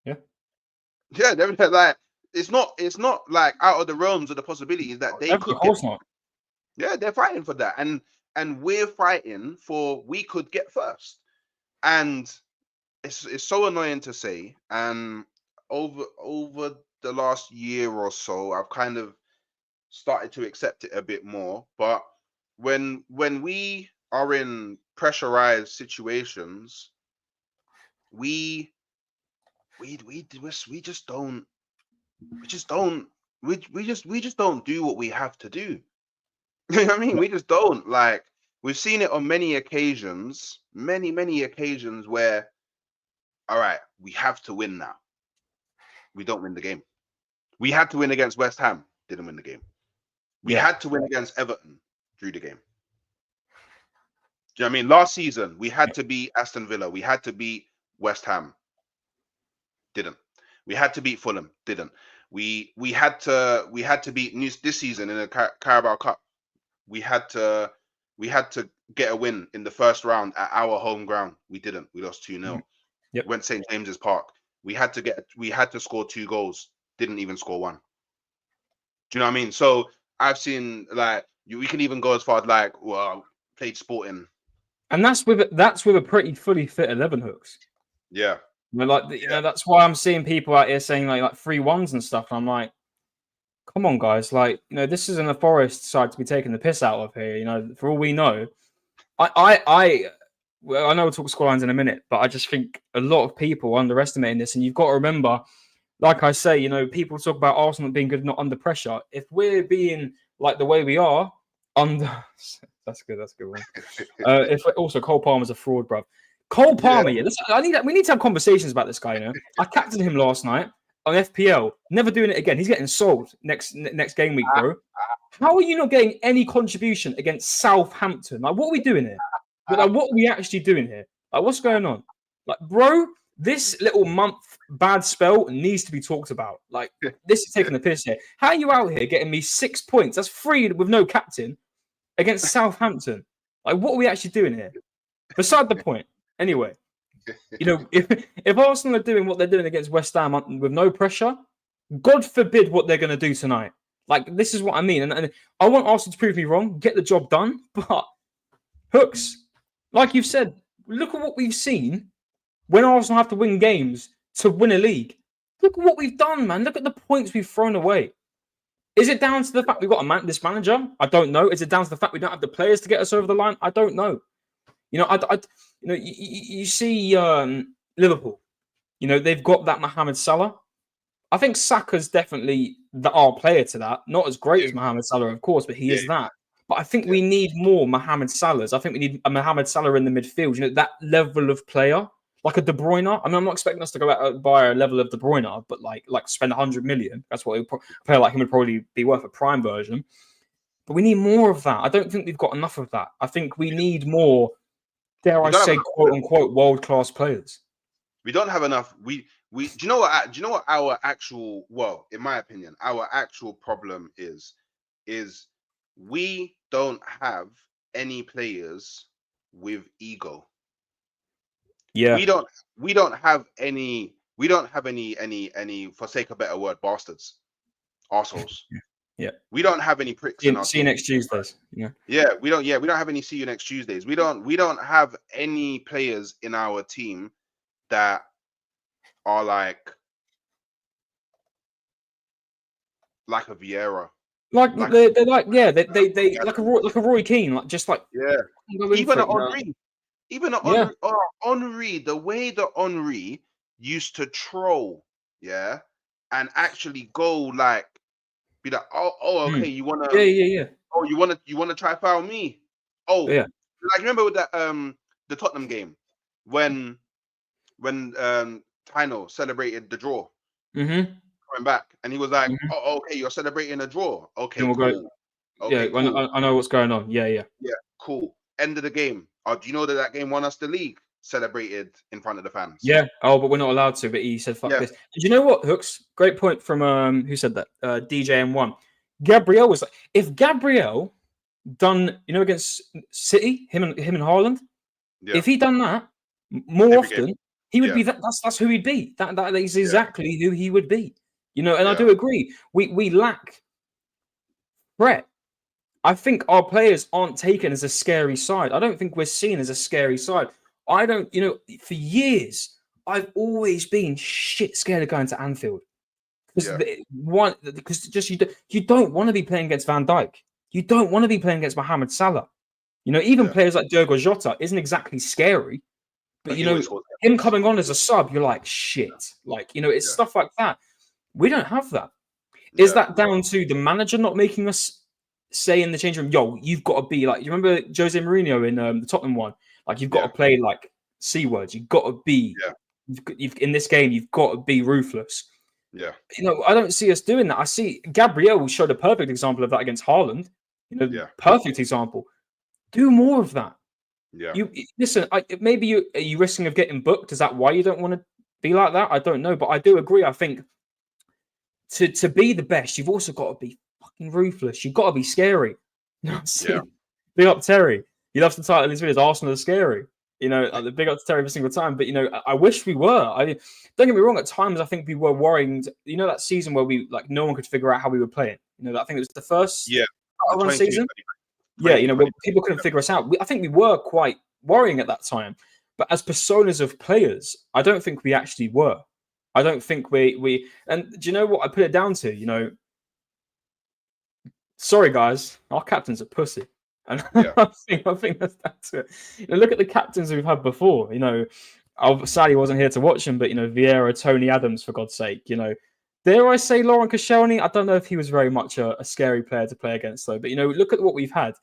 Yeah, they're like, it's not like out of the realms of the possibilities that they could get. Not. Yeah, they're fighting for that, and we're fighting for we could get first, and it's so annoying to say. And over the last year or so, I've kind of started to accept it a bit more. But when we are in pressurized situations, we just don't do what we have to do. You know what I mean? We just don't. Like, we've seen it on many occasions, many occasions where, all right, we have to win now. We don't win the game. We had to win against West Ham, didn't win the game. We had to win against Everton, drew the game. Do you know what I mean? Last season, we had to beat Aston Villa. We had to beat West Ham. Didn't. We had to beat Fulham. Didn't. We had to beat this season in the Carabao Cup. We had to get a win in the first round at our home ground. We didn't. We lost 2-0. Went St. James's Park. We had to score 2 goals. Didn't even score 1. Do you know what I mean? So I've seen, like, we can even go as far as, like, well, played Sporting. And that's with a pretty fully fit 11 hooks. Yeah. You know, that's why I'm seeing people out here saying like 3-1s and stuff. And I'm like, come on, guys. Like, you know, this isn't a Forest side to be taking the piss out of here. You know, for all we know, I know we'll talk scorelines in a minute, but I just think a lot of people are underestimating this. And you've got to remember, like I say, you know, people talk about Arsenal being good, not under pressure. If we're being like the way we are under, that's good one. If also Cole Palmer's a fraud, bruv. Cole Palmer, we need to have conversations about this guy. You know, I captained him last night on FPL. Never doing it again. He's getting sold next game week, bro. How are you not getting any contribution against Southampton? Like, what are we doing here? Like, what are we actually doing here? Like, what's going on? Like, bro, this little month bad spell needs to be talked about. Like, this is taking the piss here. How are you out here getting me 6 points? That's 3 with no captain against Southampton. Like, what are we actually doing here? Beside the point. Anyway, you know, if Arsenal are doing what they're doing against West Ham with no pressure, God forbid what they're going to do tonight. Like, this is what I mean. And I want Arsenal to prove me wrong, get the job done. But, Hooks, like you've said, look at what we've seen when Arsenal have to win games to win a league. Look at what we've done, man. Look at the points we've thrown away. Is it down to the fact we've got this manager? I don't know. Is it down to the fact we don't have the players to get us over the line? I don't know. You know, you see Liverpool. You know, they've got that Mohamed Salah. I think Saka's definitely our player to that. Not as great as Mohamed Salah, of course, but he is that. But I think we need more Mohamed Salahs. I think we need a Mohamed Salah in the midfield. You know, that level of player, like a De Bruyne. I mean, I'm not expecting us to go out and buy a level of De Bruyne, but like spend 100 million. That's what a player like him would probably be worth, a prime version. But we need more of that. I don't think we've got enough of that. I think we need more, dare I say, quote unquote, world class players. We don't have enough. Do you know what our actual, well, in my opinion, our actual problem is we don't have any players with ego. Yeah. We don't have any, for sake of a better word, bastards, arseholes. Yeah. We don't have any pricks. See you next Tuesdays. Yeah. Yeah, we don't have any see you next Tuesdays. We don't have any players in our team that are like a Vieira. Like they're like, yeah, they like a Roy Keane, like just like, yeah. Even Henry. Even Henry, the way that Henry used to troll, yeah, and actually go like be like, okay, you wanna, Yeah. you wanna try foul me? Oh, Yeah. like remember with that the Tottenham game when Tino celebrated the draw Mm-hmm. coming back, and he was like, Mm-hmm. oh, okay, you're celebrating a draw. Then Okay, we'll go. cool. Yeah, Okay, cool. I know what's going on. Yeah. Yeah, cool. End of the game. Do you know that that game won us the league? Celebrated in front of the fans. Yeah. Oh, but we're not allowed to. But he said, "Fuck Yeah, this." And you know what, Hooks? Great point from who said that? DJ M1. Gabriel was like, if Gabriel done, against City, him and Haaland, yeah. if he done that more Every game. often, he would Yeah, be that. That's who he'd be. That is yeah, exactly who he would be. And I yeah, do agree. We lack threat. I think our players aren't taken as a scary side. I don't think we're seen as a scary side. I don't, for years, I've always been shit scared of going to Anfield. yeah, Because just you don't want to be playing against Van Dijk. You don't want to be playing against Mohamed Salah. Even yeah. players like Diogo Jota isn't exactly scary, but But he always scores him goals. coming on as a sub, you're like shit. Like it's Yeah, stuff like that. We don't have that. Is yeah, that down to the manager not making us say in the change room, "Yo, you've got to be like"? You remember Jose Mourinho in the Tottenham one? Like you've got yeah, to play like c words. You've got to be. yeah, In this game, you've got to be ruthless. yeah, I don't see us doing that. I see Gabriel showed a perfect example of that against Haaland. yeah, Perfect example. Do more of that. yeah, You listen. Maybe are you risking of getting booked? Is that why you don't want to be like that? I don't know, but I do agree. I think to be the best, you've also got to be fucking ruthless. You've got to be scary. yeah, Big up Terry. He loves the title in his videos. Arsenal is scary. Like the big up to Terry every single time. But I wish we were. Don't get me wrong. At times, I think we were worrying. That season where we no one could figure out how we were playing. I think it was the first yeah. The run 22, season. 20, Yeah, 20, people couldn't figure us out. I think we were quite worrying at that time. But as personas of players, I don't think we actually were. I don't think we. And do you know what I put it down to? Sorry guys, our captain's a pussy. And yeah, I think that's it. Look at the captains we've had before. I sadly wasn't here to watch them, but Vieira, Tony Adams, for God's sake. Dare I say Laurent Koscielny? I don't know if he was very much a scary player to play against, though. But look at what we've had.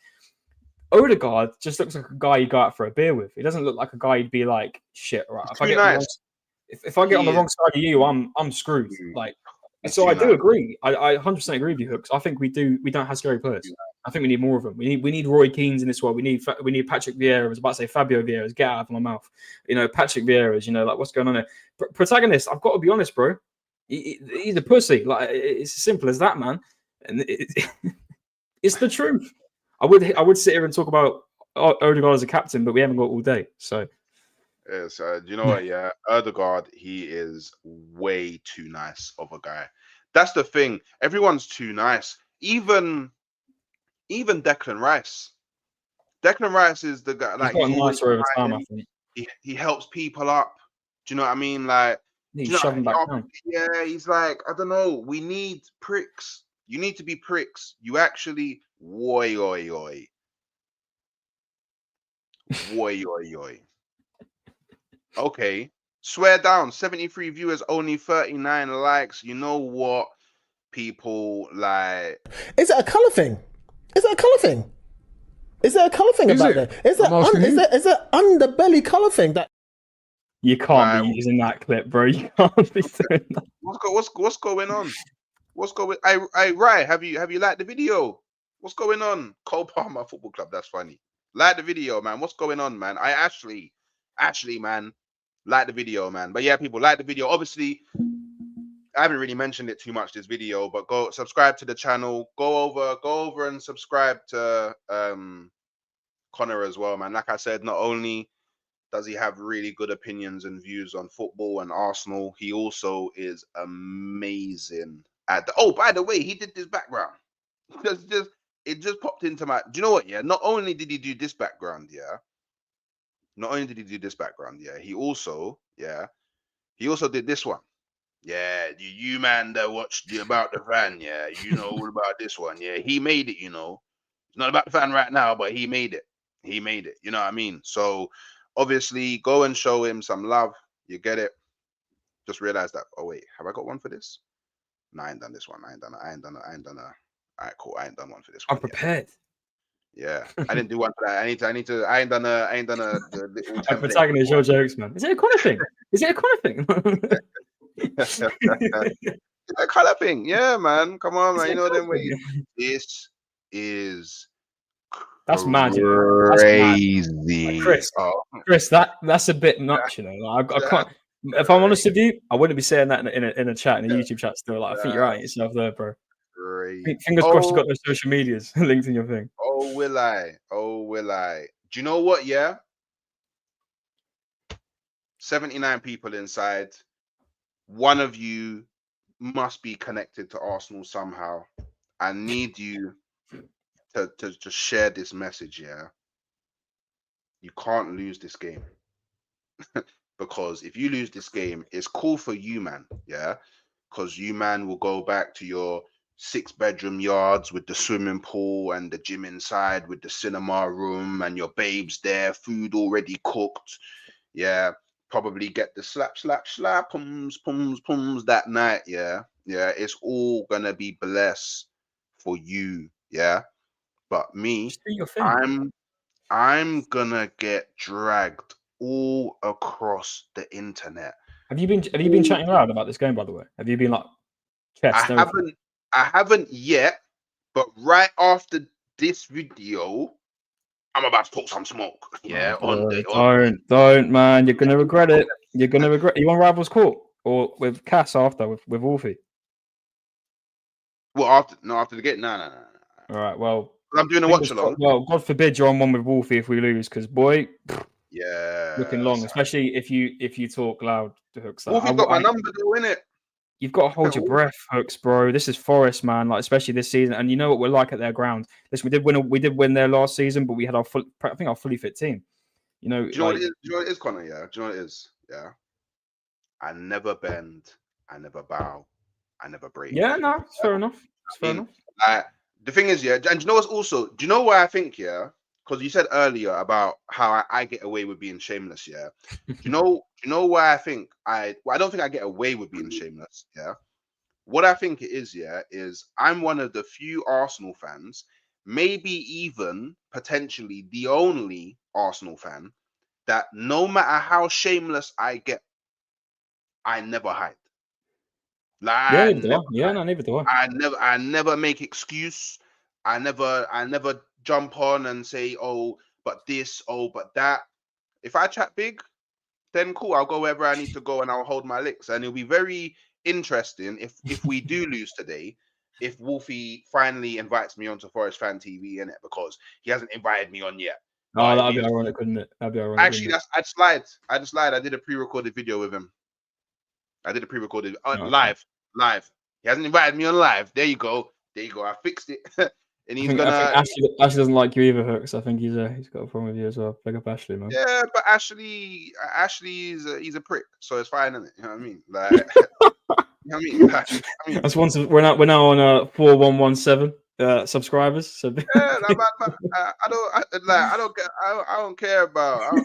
Odegaard just looks like a guy you go out for a beer with. He doesn't look like a guy you'd be like, shit, right? it's too nice. If I get on the He wrong side of you, I'm screwed. Like, It's so too I do nice. agree. I 100% agree with you, Hooks. I think we don't have scary players. I think we need more of them. We need Roy Keanes in this world. We need Patrick Vieira. I was about to say Fabio Vieira. Get out of my mouth. Patrick Vieira's. Like what's going on there? Protagonist. I've got to be honest, bro. He's a pussy. Like it's as simple as that, man. And it's the truth. I would sit here and talk about Odegaard as a captain, but we haven't got all day. So Yes, do you know what? Yeah, Erdegaard, he is way too nice of a guy. That's the thing. Everyone's too nice. Even Declan Rice. Declan Rice is the guy. he's Like he's gotten always nicer over time. I fighting. think He helps people up. Do you know what I mean? Like, do he's you know? shoving back down. Yeah, he's like, I don't know. We need pricks. You need to be pricks. You actually, oi, oi, oi, oi, oi, oi. Okay. Swear down. 73 viewers, only 39 likes. You know what? People like. Is it a colour thing? Is it a colour thing? Is there a colour thing Is about it? that? Is there underbelly colour thing that You can't be using that clip, bro. You can't be doing that. What's going on? What's going? Right. Have you liked the video? What's going on? Cole Palmer Football Club. That's funny. Like the video, man. What's going on, man? I actually, man, like the video, man. But yeah, people like the video. Obviously, I haven't really mentioned it too much this video, but go subscribe to the channel. Go over and subscribe to Connor as well, man. Like I said, not only does he have really good opinions and views on football and Arsenal, he also is amazing at the. Oh, by the way, he did this background. It just popped into my. Do you know what? Yeah. Not only did he do this background, yeah. Not only did he do this background, yeah. He also did this one. Yeah, you man that watched About the Fan, yeah, you know all about this one, yeah. He made it, It's not about the fan right now, but he made it. He made it. You know what I mean? So obviously, go and show him some love. You get it. Just realized that. Oh wait, have I got one for this? No, I ain't done this one. I ain't done a. All right, cool. I ain't done one for this I'm one yet. prepared. Yeah, I didn't do one for that. I need to. I ain't done the little I'm template. protagonist your jokes, man. Is it a Connor thing? Is it a Connor thing? That color thing. Yeah, man. Come on, man. Is it You a know Connor them ways. thing? This is That's mad, you know. That's mad. Like, crazy. Chris, that's a bit nuts, you know. Like, I can't. If I'm honest with you, I wouldn't be saying that in a chat, in a YouTube chat. Still, like, I think you're right yourself there, bro. Crazy. Fingers crossed you got those social medias linked in your thing. Oh, will I? Oh, will I? Do you know what? Yeah. 79 people inside. One of you must be connected to Arsenal somehow. I need you to just share this message. Yeah. You can't lose this game. Because if you lose this game, it's cool for you, man. Yeah. Because you, man, will go back to your 6-bedroom yards with the swimming pool and the gym inside with the cinema room and your babes there, food already cooked. Yeah. Probably get the slap, pums that night. Yeah. Yeah. It's all going to be blessed for you. Yeah. But me, Just do your thing. I'm gonna get dragged all across the internet. Have you been chatting loud about this game, by the way? Have you been like chest? I haven't yet, but right after this video, I'm about to talk some smoke. Yeah, Don't, man. You're gonna regret it. You're gonna regret. You want Rivals Court or with Cass after with Wolfie? Well, after the game, no. All right. Well, I'm doing a watch along. Well, God forbid you're on one with Wolfie if we lose, because boy, yeah, looking long, especially if you talk loud to Hooks. Wolfie's got my number though, innit? You've got to hold your breath, Hooks, bro. This is Forest, man. Like, especially this season, and you know what we're like at their ground. Listen, we did win there last season, but we had our fully fit team. You know, do you know what it is, Connor? Yeah, do you know what it is? Yeah, I never bend, I never bow, I never break. Yeah, no, it's fair enough. It's fair enough. The thing is, yeah, and do you know what's also? Do you know why I think? Yeah, because you said earlier about how I get away with being shameless. Yeah, do you know why I think I don't think I get away with being shameless. Yeah, what I think it is, yeah, is I'm one of the few Arsenal fans, maybe even potentially the only Arsenal fan that no matter how shameless I get, I never hide. Like, neither do I. I never make excuse. I never jump on and say, oh, but this, oh, but that. If I chat big, then cool. I'll go wherever I need to go and I'll hold my licks. And it'll be very interesting if we do lose today, if Wolfie finally invites me onto Forest Fan TV, innit? Because he hasn't invited me on yet. Oh, that'd be ironic, wouldn't it? That'd be ironic. Actually, I'd slide. I did a pre-recorded video with him. I did a pre-recorded live. He hasn't invited me on live. There you go. I fixed it. And he's I think Ashley doesn't like you either, Hooks. I think he's got a problem with you as well. Big up Ashley, man. Yeah, but Ashley he's a prick, so it's fine, isn't it? You know what I mean? Like, you know what I mean? I mean, that's we're now on 4117 subscribers. So yeah, I don't care about.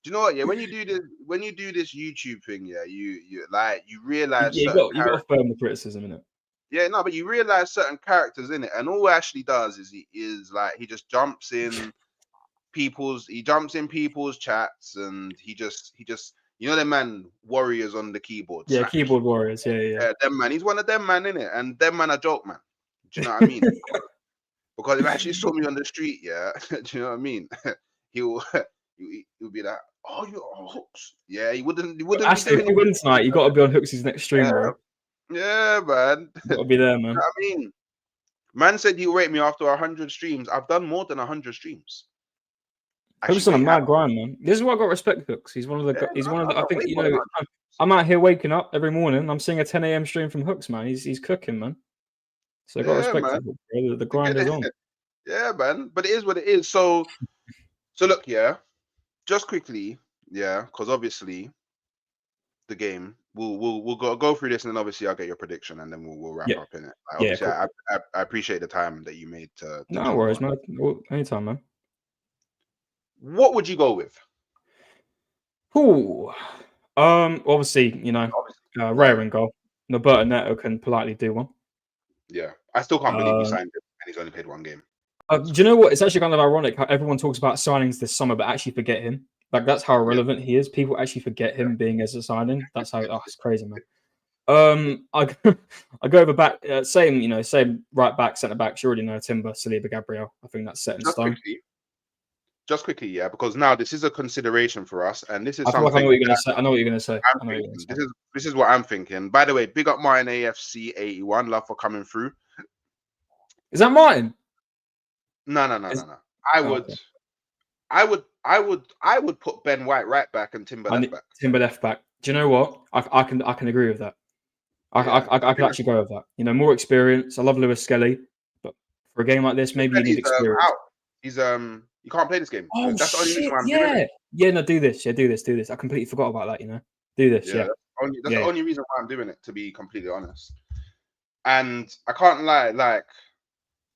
Do you know what? Yeah, when you do this YouTube thing, yeah, you realize you got to firm the criticism, innit? Yeah, no, but you realize certain characters in it, and all Ashley does is he just jumps in people's chats, and he just you know, them man warriors on the keyboard. Yeah, keyboard warriors. Yeah, them man. He's one of them man, innit? And them man a joke, man. Do you know what I mean? Because if Ashley saw me on the street, yeah, do you know what I mean? he'll be like, oh, you're Hooks. Yeah, he wouldn't. Ashley, if you win tonight, you got to be on Hooks' next stream, bro. Yeah, man. You got to be there, man. You know what I mean, man said he'll rate me after 100 streams. I've done more than 100 streams. Hooks on a mad grind, man. This is why I got respect Hooks. He's one of the. I think, you know, I'm out here waking up every morning. I'm seeing a 10 a.m. stream from Hooks, man. He's cooking, man. So I got respect for Hooks, bro. The grind is on. Yeah, man. But it is what it is. So look, yeah. Just quickly, yeah, because obviously the game. We'll go through this, and then obviously I'll get your prediction, and then we'll wrap up in it. Obviously, cool. I appreciate the time that you made to no worries, man. Anytime, man. What would you go with? Ooh, Obviously, rare in goal. Roberto Neto can politely do one. Yeah, I still can't believe you signed him and he's only played one game. Do you know what? It's actually kind of ironic how everyone talks about signings this summer, but actually forget him. Like that's how irrelevant he is. People actually forget him being as a signing. That's how. Oh, it's crazy, man. I go over back. Same right back, centre backs. You already know Timber, Saliba, Gabriel. I think that's set in stone. Just quickly, yeah, because now this is a consideration for us, and this is I feel something. like I know what you're going to say. I know what you're going to say. This is what I'm thinking. By the way, big up Martin AFC 81. Love for coming through. Is that Martin? No. I would put Ben White right back and Timber left back. Timber left back. Do you know what? I can agree with that. I could actually go with that. More experience. I love Lewis Skelly, but for a game like this, maybe you need experience. He's you can't play this game. Oh, that's the only reason why I'm doing it. Yeah, no, do this. Yeah, do this. I completely forgot about that. Do this. Yeah. That's the only reason why I'm doing it. To be completely honest, and I can't lie. Like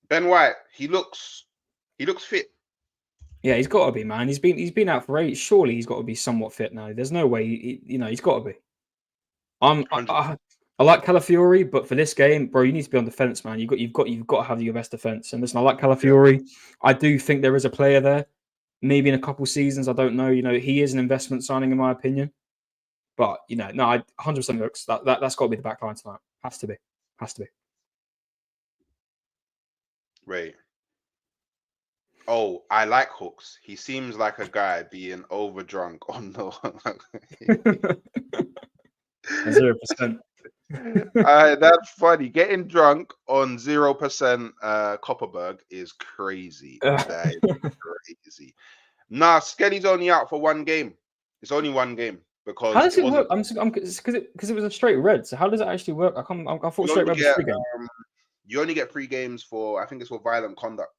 Ben White, he looks fit. Yeah, he's got to be, man. He's been out for 8. Surely he's got to be somewhat fit now. There's no way. He's got to be. I like Calafiori, but for this game, bro, you need to be on defense, man. You've got to have your best defense. And listen, I like Calafiori. I do think there is a player there. Maybe in a couple seasons, I don't know. He is an investment signing, in my opinion. But no, I 100% looks that's got to be the back line tonight. Has to be. Right. Oh, I like Hooks. He seems like a guy being over drunk on the 0%. That's funny. Getting drunk on 0% Copperberg is crazy. That is crazy. Nah, Skelly's only out for one game. It's only one game because how does it work? Because it was a straight red. So how does it actually work? I thought straight red was 3 games. You only get 3 games for, I think it's for violent conduct.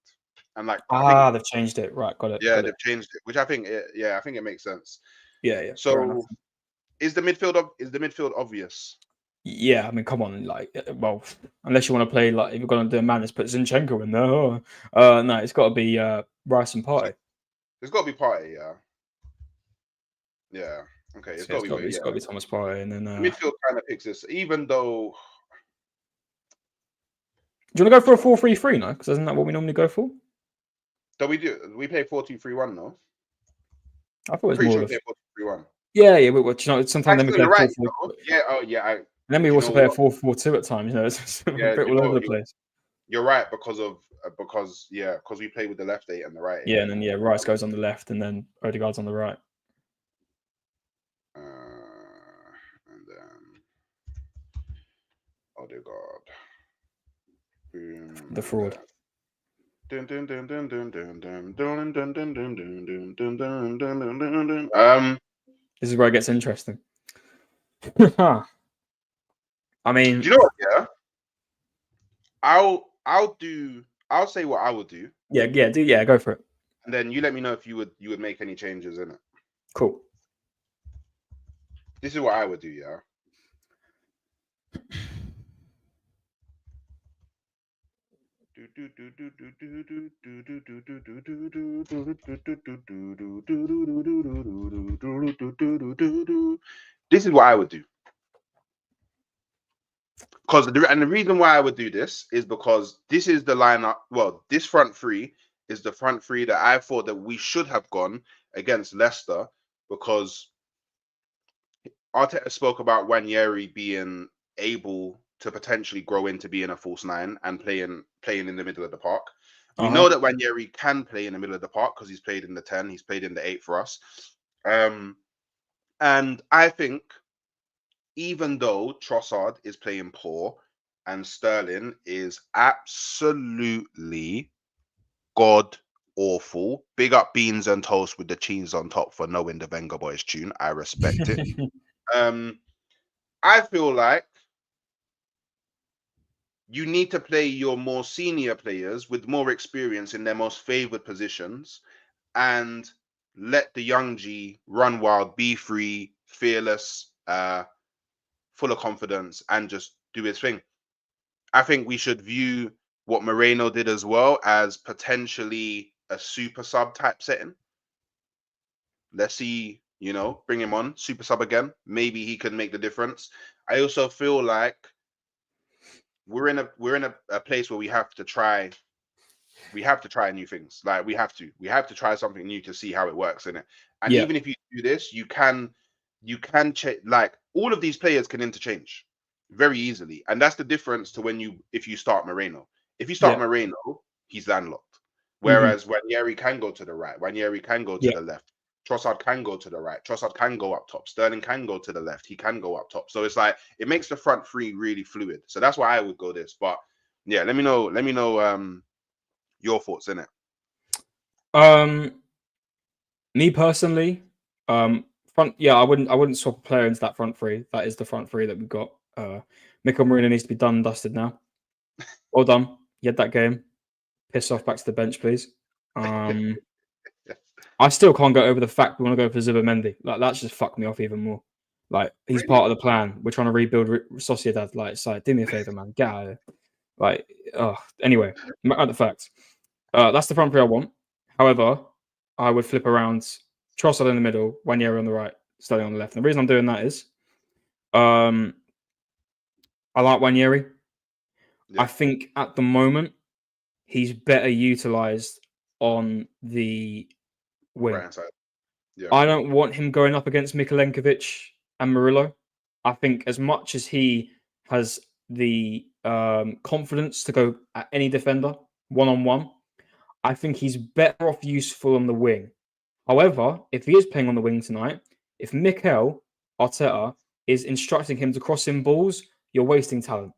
And they've changed it. Right, got it. Yeah, they've changed it, which I think it makes sense. Yeah. So is the midfield obvious? Yeah, I mean, come on, unless you want to play if you're going to do a madness, put Zinchenko in there. No, it's got to be Rice and Partey. It's got to be Partey, yeah. Okay, it's got to be Thomas Partey, and then midfield kind of picks this, even though. Do you want to go for a 4-3-3 now? Because isn't that what we normally go for? Do we do? We play 4-2-3-1 though. I thought it was more of 4-3-1. Yeah. Sometimes then we play 4-4. Yeah. And then we also play a 4-4-2 at times. It's a bit all over the place. You're right because we play with the left 8 and the right 8. Yeah, and then Rice goes on the left, and then Odegaard's on the right. And then Odegaard. The fraud. This is where it gets interesting. I mean, do you know what? Yeah, I'll say what I would do. Yeah, go for it. And then you let me know if you would make any changes in it. Cool. This is what I would do. Yeah. This is what I would do. The reason why I would do this is because this is the lineup. Well, this front 3 is the front 3 that I thought that we should have gone against Leicester, because Arteta spoke about Nwaneri being able to potentially grow into being a false 9 and playing in the middle of the park. We know that Nwaneri can play in the middle of the park because he's played in the 10, he's played in the 8 for us. And I think even though Trossard is playing poor and Sterling is absolutely god awful, big up beans and toast with the cheese on top for knowing the Venga Boys tune. I respect it. I feel like you need to play your more senior players with more experience in their most favored positions and let the young G run wild, be free, fearless, full of confidence, and just do his thing. I think we should view what Moreno did as well as potentially a super sub type setting. Let's see You know, bring him on, super sub again. Maybe he can make the difference. I also feel like we're in a place where we have to try new things. Like we have to try something new to see how it works in it. And Yeah. even if you do this, you can like all of these players can interchange very easily. And that's the difference to if you start Moreno. If you start Yeah. Moreno, he's landlocked. Hmm. Whereas Wanyeri can go to the right, Wanyeri can go to Yeah. the left. Trossard can go to the right. Trossard can go up top. Sterling can go to the left. He can go up top. So it's like it makes the front three really fluid. So that's why I would go this. But yeah, let me know your thoughts in it. Me personally, I wouldn't swap a player into that front three. That is the front three that we've got. Mikel Marino needs to be done and dusted now. Well done. You had that game. Piss off back to the bench, please. I still can't get over the fact we want to go for Zubimendi. Like that's just fucked me off even more. Like he's Really? part of the plan. We're trying to rebuild Sociedad. Like it's like, do me a favor, man. Get out of here. Like, anyway, at the facts. That's the front three I want. However, I would flip around Trossard in the middle, Wanyeri on the right, Sterling on the left. And the reason I'm doing that is I like Wanyeri. Yeah. I think at the moment he's better utilized on the wing. Right hand side. Yeah. I don't want him going up against Mikulenkovic and Murillo. I think as much as he has the confidence to go at any defender one-on-one, I think he's better off useful on the wing. However, if he is playing on the wing tonight, if Mikel Arteta is instructing him to cross in balls, you're wasting talent.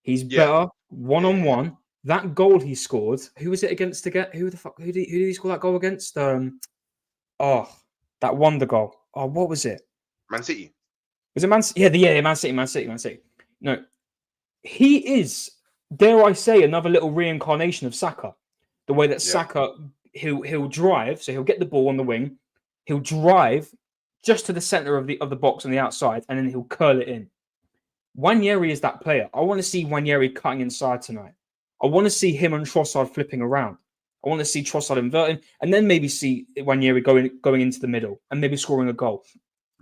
He's better one-on-one. That goal he scored, who was it against to get? Who did he score that goal against? That wonder goal. Oh, what was it? Man City. Was it Man City? Yeah, Man City. No, he is, dare I say, another little reincarnation of Saka. The way that Saka, he'll drive, so he'll get the ball on the wing, he'll drive just to the center of the box on the outside, and then he'll curl it in. Wanyeri is that player. I want to see Wanyeri cutting inside tonight. I want to see him and Trossard flipping around. I want to see Trossard inverting, and then maybe see Wanyeri going into the middle and maybe scoring a goal.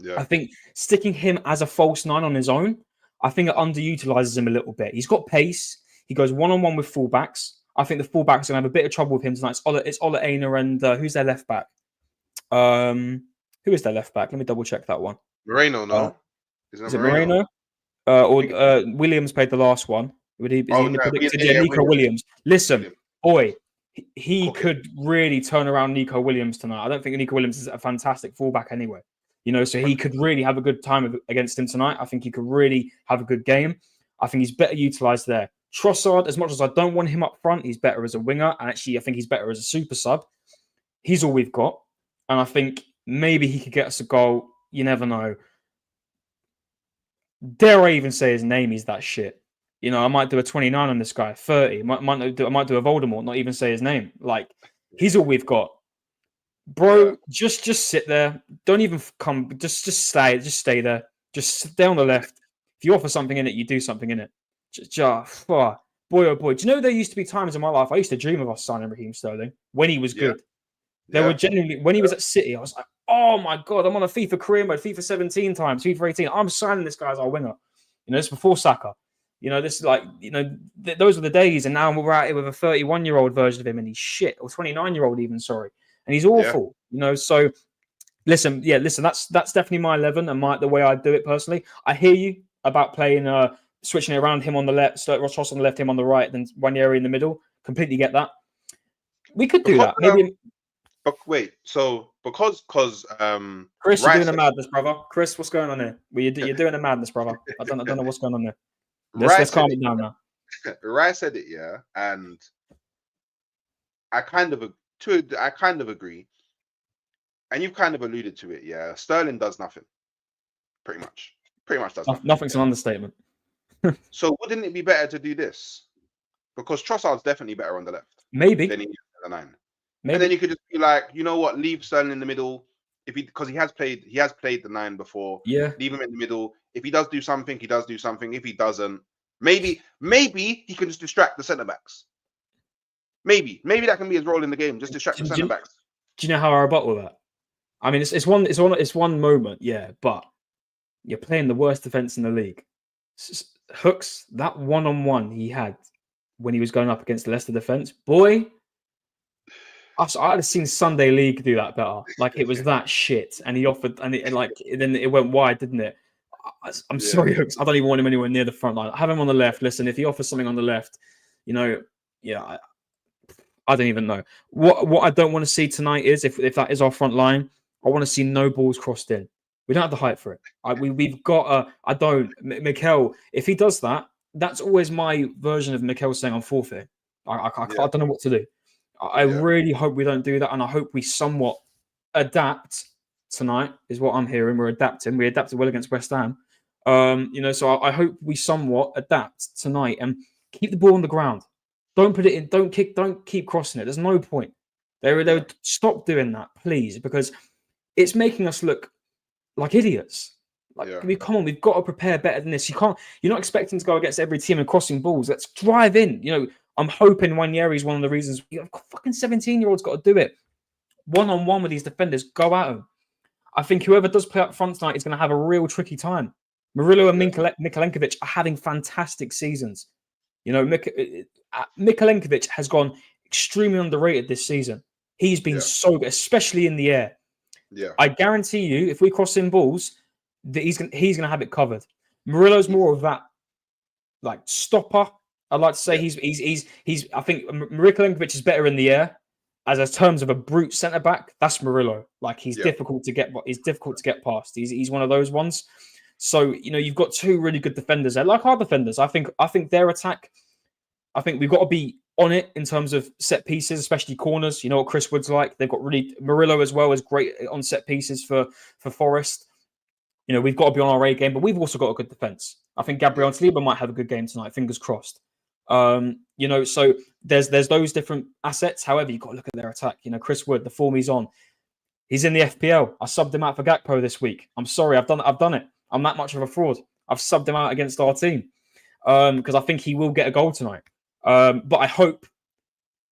Yeah. I think sticking him as a false nine on his own, I think it underutilizes him a little bit. He's got pace. He goes one-on-one with fullbacks. I think the fullbacks are going to have a bit of trouble with him tonight. It's Ola Aina and who's their left back? Who is their left back? Let me double check that one. Moreno, no? Is it Moreno? Williams played the last one. Is he in the predicted? Yeah, Nico Williams. Listen, boy, he could really turn around Nico Williams tonight. I don't think Nico Williams is a fantastic fullback anyway. You know, so he could really have a good time against him tonight. I think he could really have a good game. I think he's better utilized there. Trossard, as much as I don't want him up front, he's better as a winger. And actually, I think he's better as a super sub. He's all we've got. And I think maybe he could get us a goal. You never know. Dare I even say his name? He's that shit. You know, I might do a 29 on this guy, 30. I might do a Voldemort, not even say his name. Like, he's all we've got. Bro, just sit there. Don't even come. Just stay there. Just stay on the left. If you offer something in it, you do something in it. Boy, oh boy. Do you know there used to be times in my life I used to dream of us signing Raheem Sterling when he was good. There were genuinely, when he was at City, I was like, oh my God, I'm on a FIFA career mode, FIFA 17 times, FIFA 18. I'm signing this guy as our winger. You know, this before Saka. You know, this is like, you know, those were the days. And now we're out here with a 31-year-old version of him and he's shit, or 29-year-old even, sorry. And he's awful, you know. So listen, that's definitely my 11 and the way I do it personally. I hear you about playing, switching it around, him on the left, Ross on the left, him on the right, then Wanyeri in the middle. Completely get that. We could do that. Maybe. But wait, so because Chris, you're doing a madness, brother. Chris, what's going on here? Well, you're doing a madness, brother. I don't know what's going on there. Let's calm it down now. Rai said it, and I kind of agree, and you've kind of alluded to it, Sterling does nothing, pretty much does nothing. Nothing's an understatement. So wouldn't it be better to do this? Because Trossard's definitely better on the left, maybe, than he is on the 9. Maybe. And then you could just be like, you know what, leave Sterling in the middle, because he has played the 9 before. Yeah, leave him in the middle. If he does do something, he does do something. If he doesn't, maybe he can just distract the centre backs. Maybe that can be his role in the game, just distract the centre backs. Do you know how I rebuttal that? I mean, it's one moment, yeah, but you're playing the worst defense in the league. Hooks, that one-on-one he had when he was going up against the Leicester defense, boy, I'd have seen Sunday League do that better. Like, it was that shit, and he offered, and then it went wide, didn't it? I'm sorry, Hooks. I don't even want him anywhere near the front line. I have him on the left. Listen, if he offers something on the left, yeah, I don't even know. What I don't want to see tonight is if that is our front line, I want to see no balls crossed in. We don't have the height for it. We've got Mikel. If he does that, that's always my version of Mikel saying I'm forfeit. I don't know what to do. I really hope we don't do that, and I hope we somewhat adapt tonight. Is what I'm hearing. We're adapting. We adapted well against West Ham. So I hope we somewhat adapt tonight and keep the ball on the ground. Don't put it in. Don't keep crossing it. There's no point. They would stop doing that, please, because it's making us look like idiots. Come on, we've got to prepare better than this. You're not expecting to go against every team and crossing balls. Let's drive in. I'm hoping Wanyeri is one of the reasons. Fucking 17-year-olds got to do it. One-on-one with these defenders, go at them. I think whoever does play up front tonight is going to have a real tricky time. Murillo and Mikalenkovic are having fantastic seasons. Mikalenkovic has gone extremely underrated this season. He's been so good, especially in the air. Yeah, I guarantee you, if we cross in balls, that he's gonna have it covered. Murillo's more of that like stopper. I'd like to say he's. I think Mikalenkovic is better in the air. As in terms of a brute centre back, that's Murillo. Like he's difficult to get. He's difficult to get past. He's one of those ones. So you've got two really good defenders there, like our defenders. I think their attack. I think we've got to be on it in terms of set pieces, especially corners. You know what Chris Wood's like. They've got really Murillo as well is great on set pieces for Forest. We've got to be on our A game, but we've also got a good defense. I think Gabriel Saliba might have a good game tonight. Fingers crossed. So there's those different assets. However, you've got to look at their attack. Chris Wood, the form he's on. He's in the FPL. I subbed him out for Gakpo this week. I'm sorry, I've done it. I'm that much of a fraud. I've subbed him out against our team because I think he will get a goal tonight. But I hope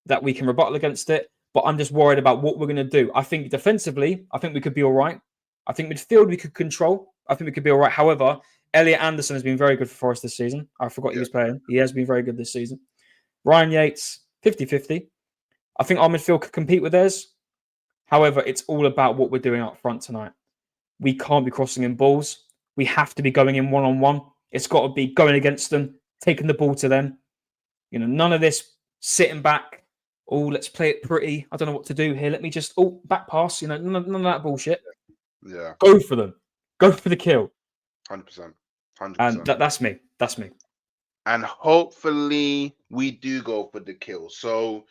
that we can rebuttal against it. But I'm just worried about what we're going to do. I think defensively, I think we could be all right. I think midfield we could control. I think we could be all right. However, Elliot Anderson has been very good for Forest this season. I forgot he was playing. He has been very good this season. Ryan Yates, 50-50. I think our midfield could compete with theirs. However, it's all about what we're doing up front tonight. We can't be crossing in balls. We have to be going in one-on-one. It's got to be going against them, taking the ball to them. None of this sitting back. Oh, let's play it pretty. I don't know what to do here. Let me just back pass. None of that bullshit. Yeah. Go for them. Go for the kill. 100%. And that's me. That's me. And hopefully we do go for the kill. So,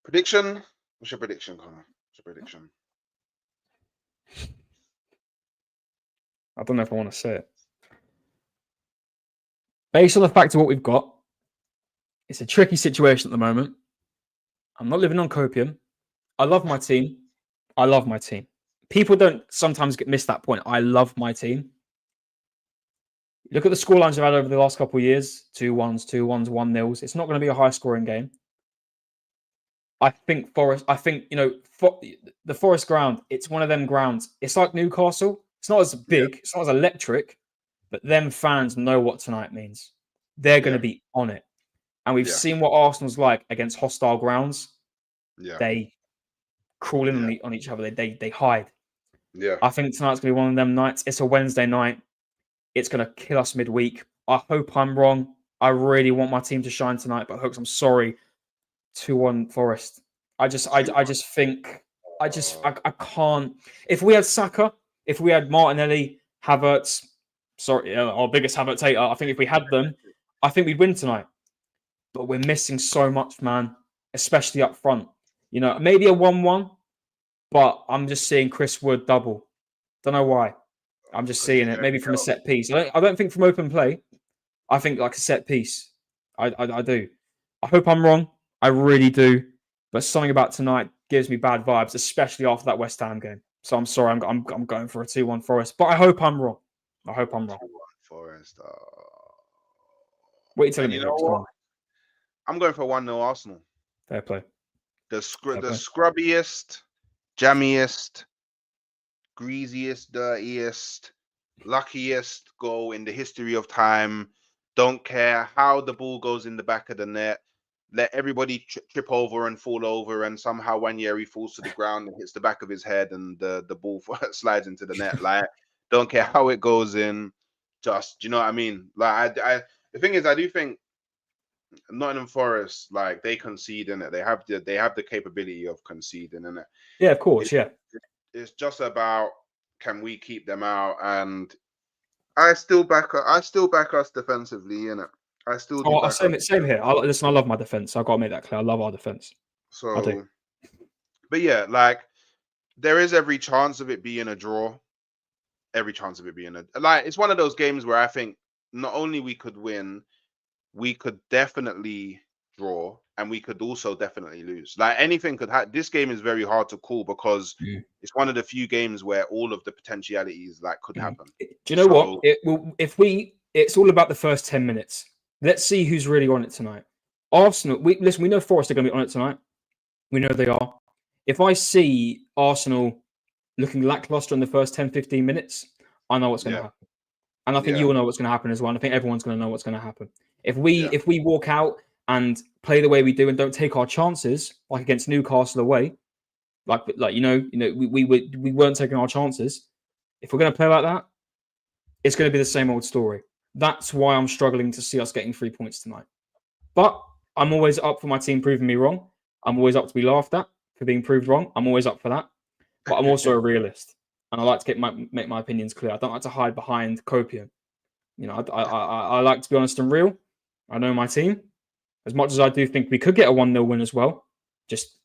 prediction? What's your prediction, Connor? What's your prediction? I don't know if I want to say it. Based on the fact of what we've got, it's a tricky situation at the moment. I'm not living on copium. I love my team. People don't sometimes miss that point. I love my team. Look at the scorelines we've had over the last couple of years. 2-1s, 2-1s, 1-0s. It's not going to be a high-scoring game. I think the Forest ground, it's one of them grounds. It's like Newcastle. It's not as big. It's not as electric. But them fans know what tonight means. They're going to be on it. And we've seen what Arsenal's like against hostile grounds. Yeah. They crawl in on each other. They hide. Yeah. I think tonight's going to be one of them nights. It's a Wednesday night. It's going to kill us midweek. I hope I'm wrong. I really want my team to shine tonight. But Hooks, I'm sorry. 2-1 Forest. I think I can't. If we had Saka, if we had Martinelli, Havertz, our biggest Havertz hater, I think if we had them, I think we'd win tonight. But we're missing so much, man, especially up front. Maybe a 1-1, but I'm just seeing Chris Wood double. Don't know why. I'm just seeing it. Maybe from a set piece. I don't think from open play. I think like a set piece. I do. I hope I'm wrong. I really do. But something about tonight gives me bad vibes, especially after that West Ham game. So I'm sorry. I'm going for a 2-1 Forest. But I hope I'm wrong. 2-1 Forest. What are you telling me? What? I'm going for 1-0 Arsenal. Fair play. The scrubbiest jammiest, greasiest, dirtiest, luckiest goal in the history of time. Don't care how the ball goes in the back of the net. Let everybody trip over and fall over, and somehow Wanyeri falls to the ground and hits the back of his head, and the ball slides into the net. Like, don't care how it goes in. Just, you know what I mean? Like, the thing is, I do think Nottingham Forest, like, they concede in it. They have the capability of conceding in it. Yeah, of course. Yeah. It's just about, can we keep them out? And I still back us defensively, in it. I still do back us. Same here. Listen, I love my defense. I've got to make that clear. I love our defense. I do. So, but yeah, like, there is every chance of it being a draw. Every chance of it being it's one of those games where I think not only we could win, we could definitely draw, and we could also definitely lose. Like, anything could happen. This game is very hard to call because it's one of the few games where all of the potentialities could happen. Do you know what? It's all about the first 10 minutes. Let's see who's really on it tonight. Arsenal, we know Forest are going to be on it tonight. We know they are. If I see Arsenal looking lackluster in the first 10, 15 minutes, I know what's going to happen. And I think you'll know what's going to happen as well. And I think everyone's going to know what's going to happen. If we walk out and play the way we do and don't take our chances, like against Newcastle away, we weren't taking our chances. If we're going to play like that, it's going to be the same old story. That's why I'm struggling to see us getting 3 points tonight. But I'm always up for my team proving me wrong. I'm always up to be laughed at for being proved wrong. I'm always up for that. But I'm also a realist, and I like to make my opinions clear. I don't like to hide behind copium. You know, I like to be honest and real. I know my team. As much as I do think we could get a 1-0 win as well, just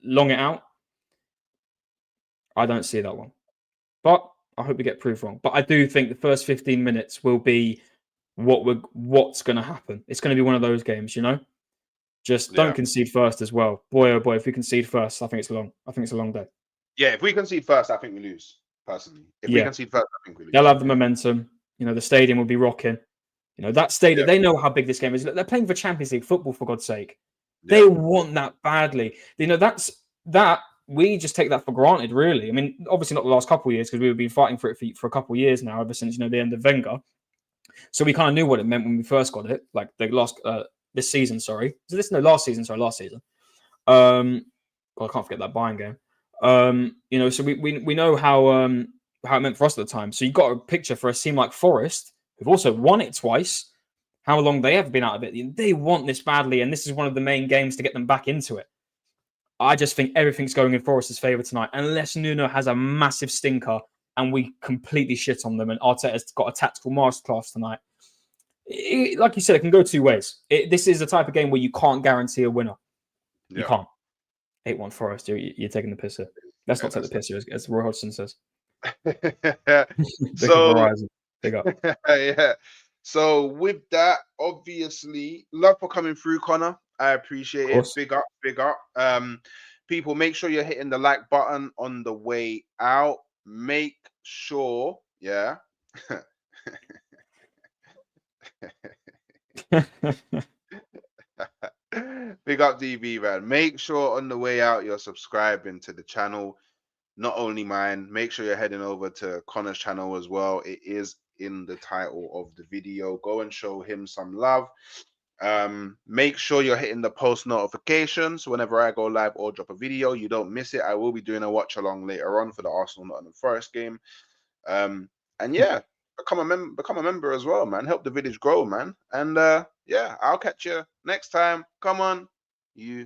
long it out, I don't see that one. But I hope we get proved wrong. But I do think the first 15 minutes will be what's going to happen. It's going to be one of those games, you know? Just don't concede first as well. Boy, oh boy, if we concede first, I think it's a long day. Yeah, if we concede first, I think we lose, personally. If we concede first, I think we lose. They'll have the momentum. You know, the stadium will be rocking. You know, that stadium, they know how big this game is. They're playing for Champions League football, for God's sake. They want that badly. You know, we just take that for granted, really. I mean, obviously not the last couple of years, because we've been fighting for it for a couple of years now, ever since, the end of Wenger. So we kind of knew what it meant when we first got it, like the last this season, sorry. Last season. God, I can't forget that Bayern game. So we know how it meant for us at the time. So you've got a picture for a team like Forest, who've also won it twice, how long they have been out of it. They want this badly, and this is one of the main games to get them back into it. I just think everything's going in Forest's favour tonight, unless Nuno has a massive stinker and we completely shit on them, and Arteta's got a tactical masterclass tonight. Like you said, it can go two ways. This is the type of game where you can't guarantee a winner. Yeah. You can't. 8-1 Forest, you're taking the piss here. Let's not take the piss here, as Roy Hodgson says. Big up. Yeah. So with that, obviously, love for coming through, Connor. I appreciate it. Big up. People, make sure you're hitting the like button on the way out. Make sure, yeah. Big up DB, man. Make sure on the way out you're subscribing to the channel. Not only mine, make sure you're heading over to Connor's channel as well. It is in the title of the video. Go and show him some love. Make sure you're hitting the post notifications whenever I go live or drop a video. You don't miss it. I will be doing a watch along later on for the Arsenal Nottingham Forest game. And yeah, become a member as well, man. Help the village grow, man. And yeah, I'll catch you next time. Come on, you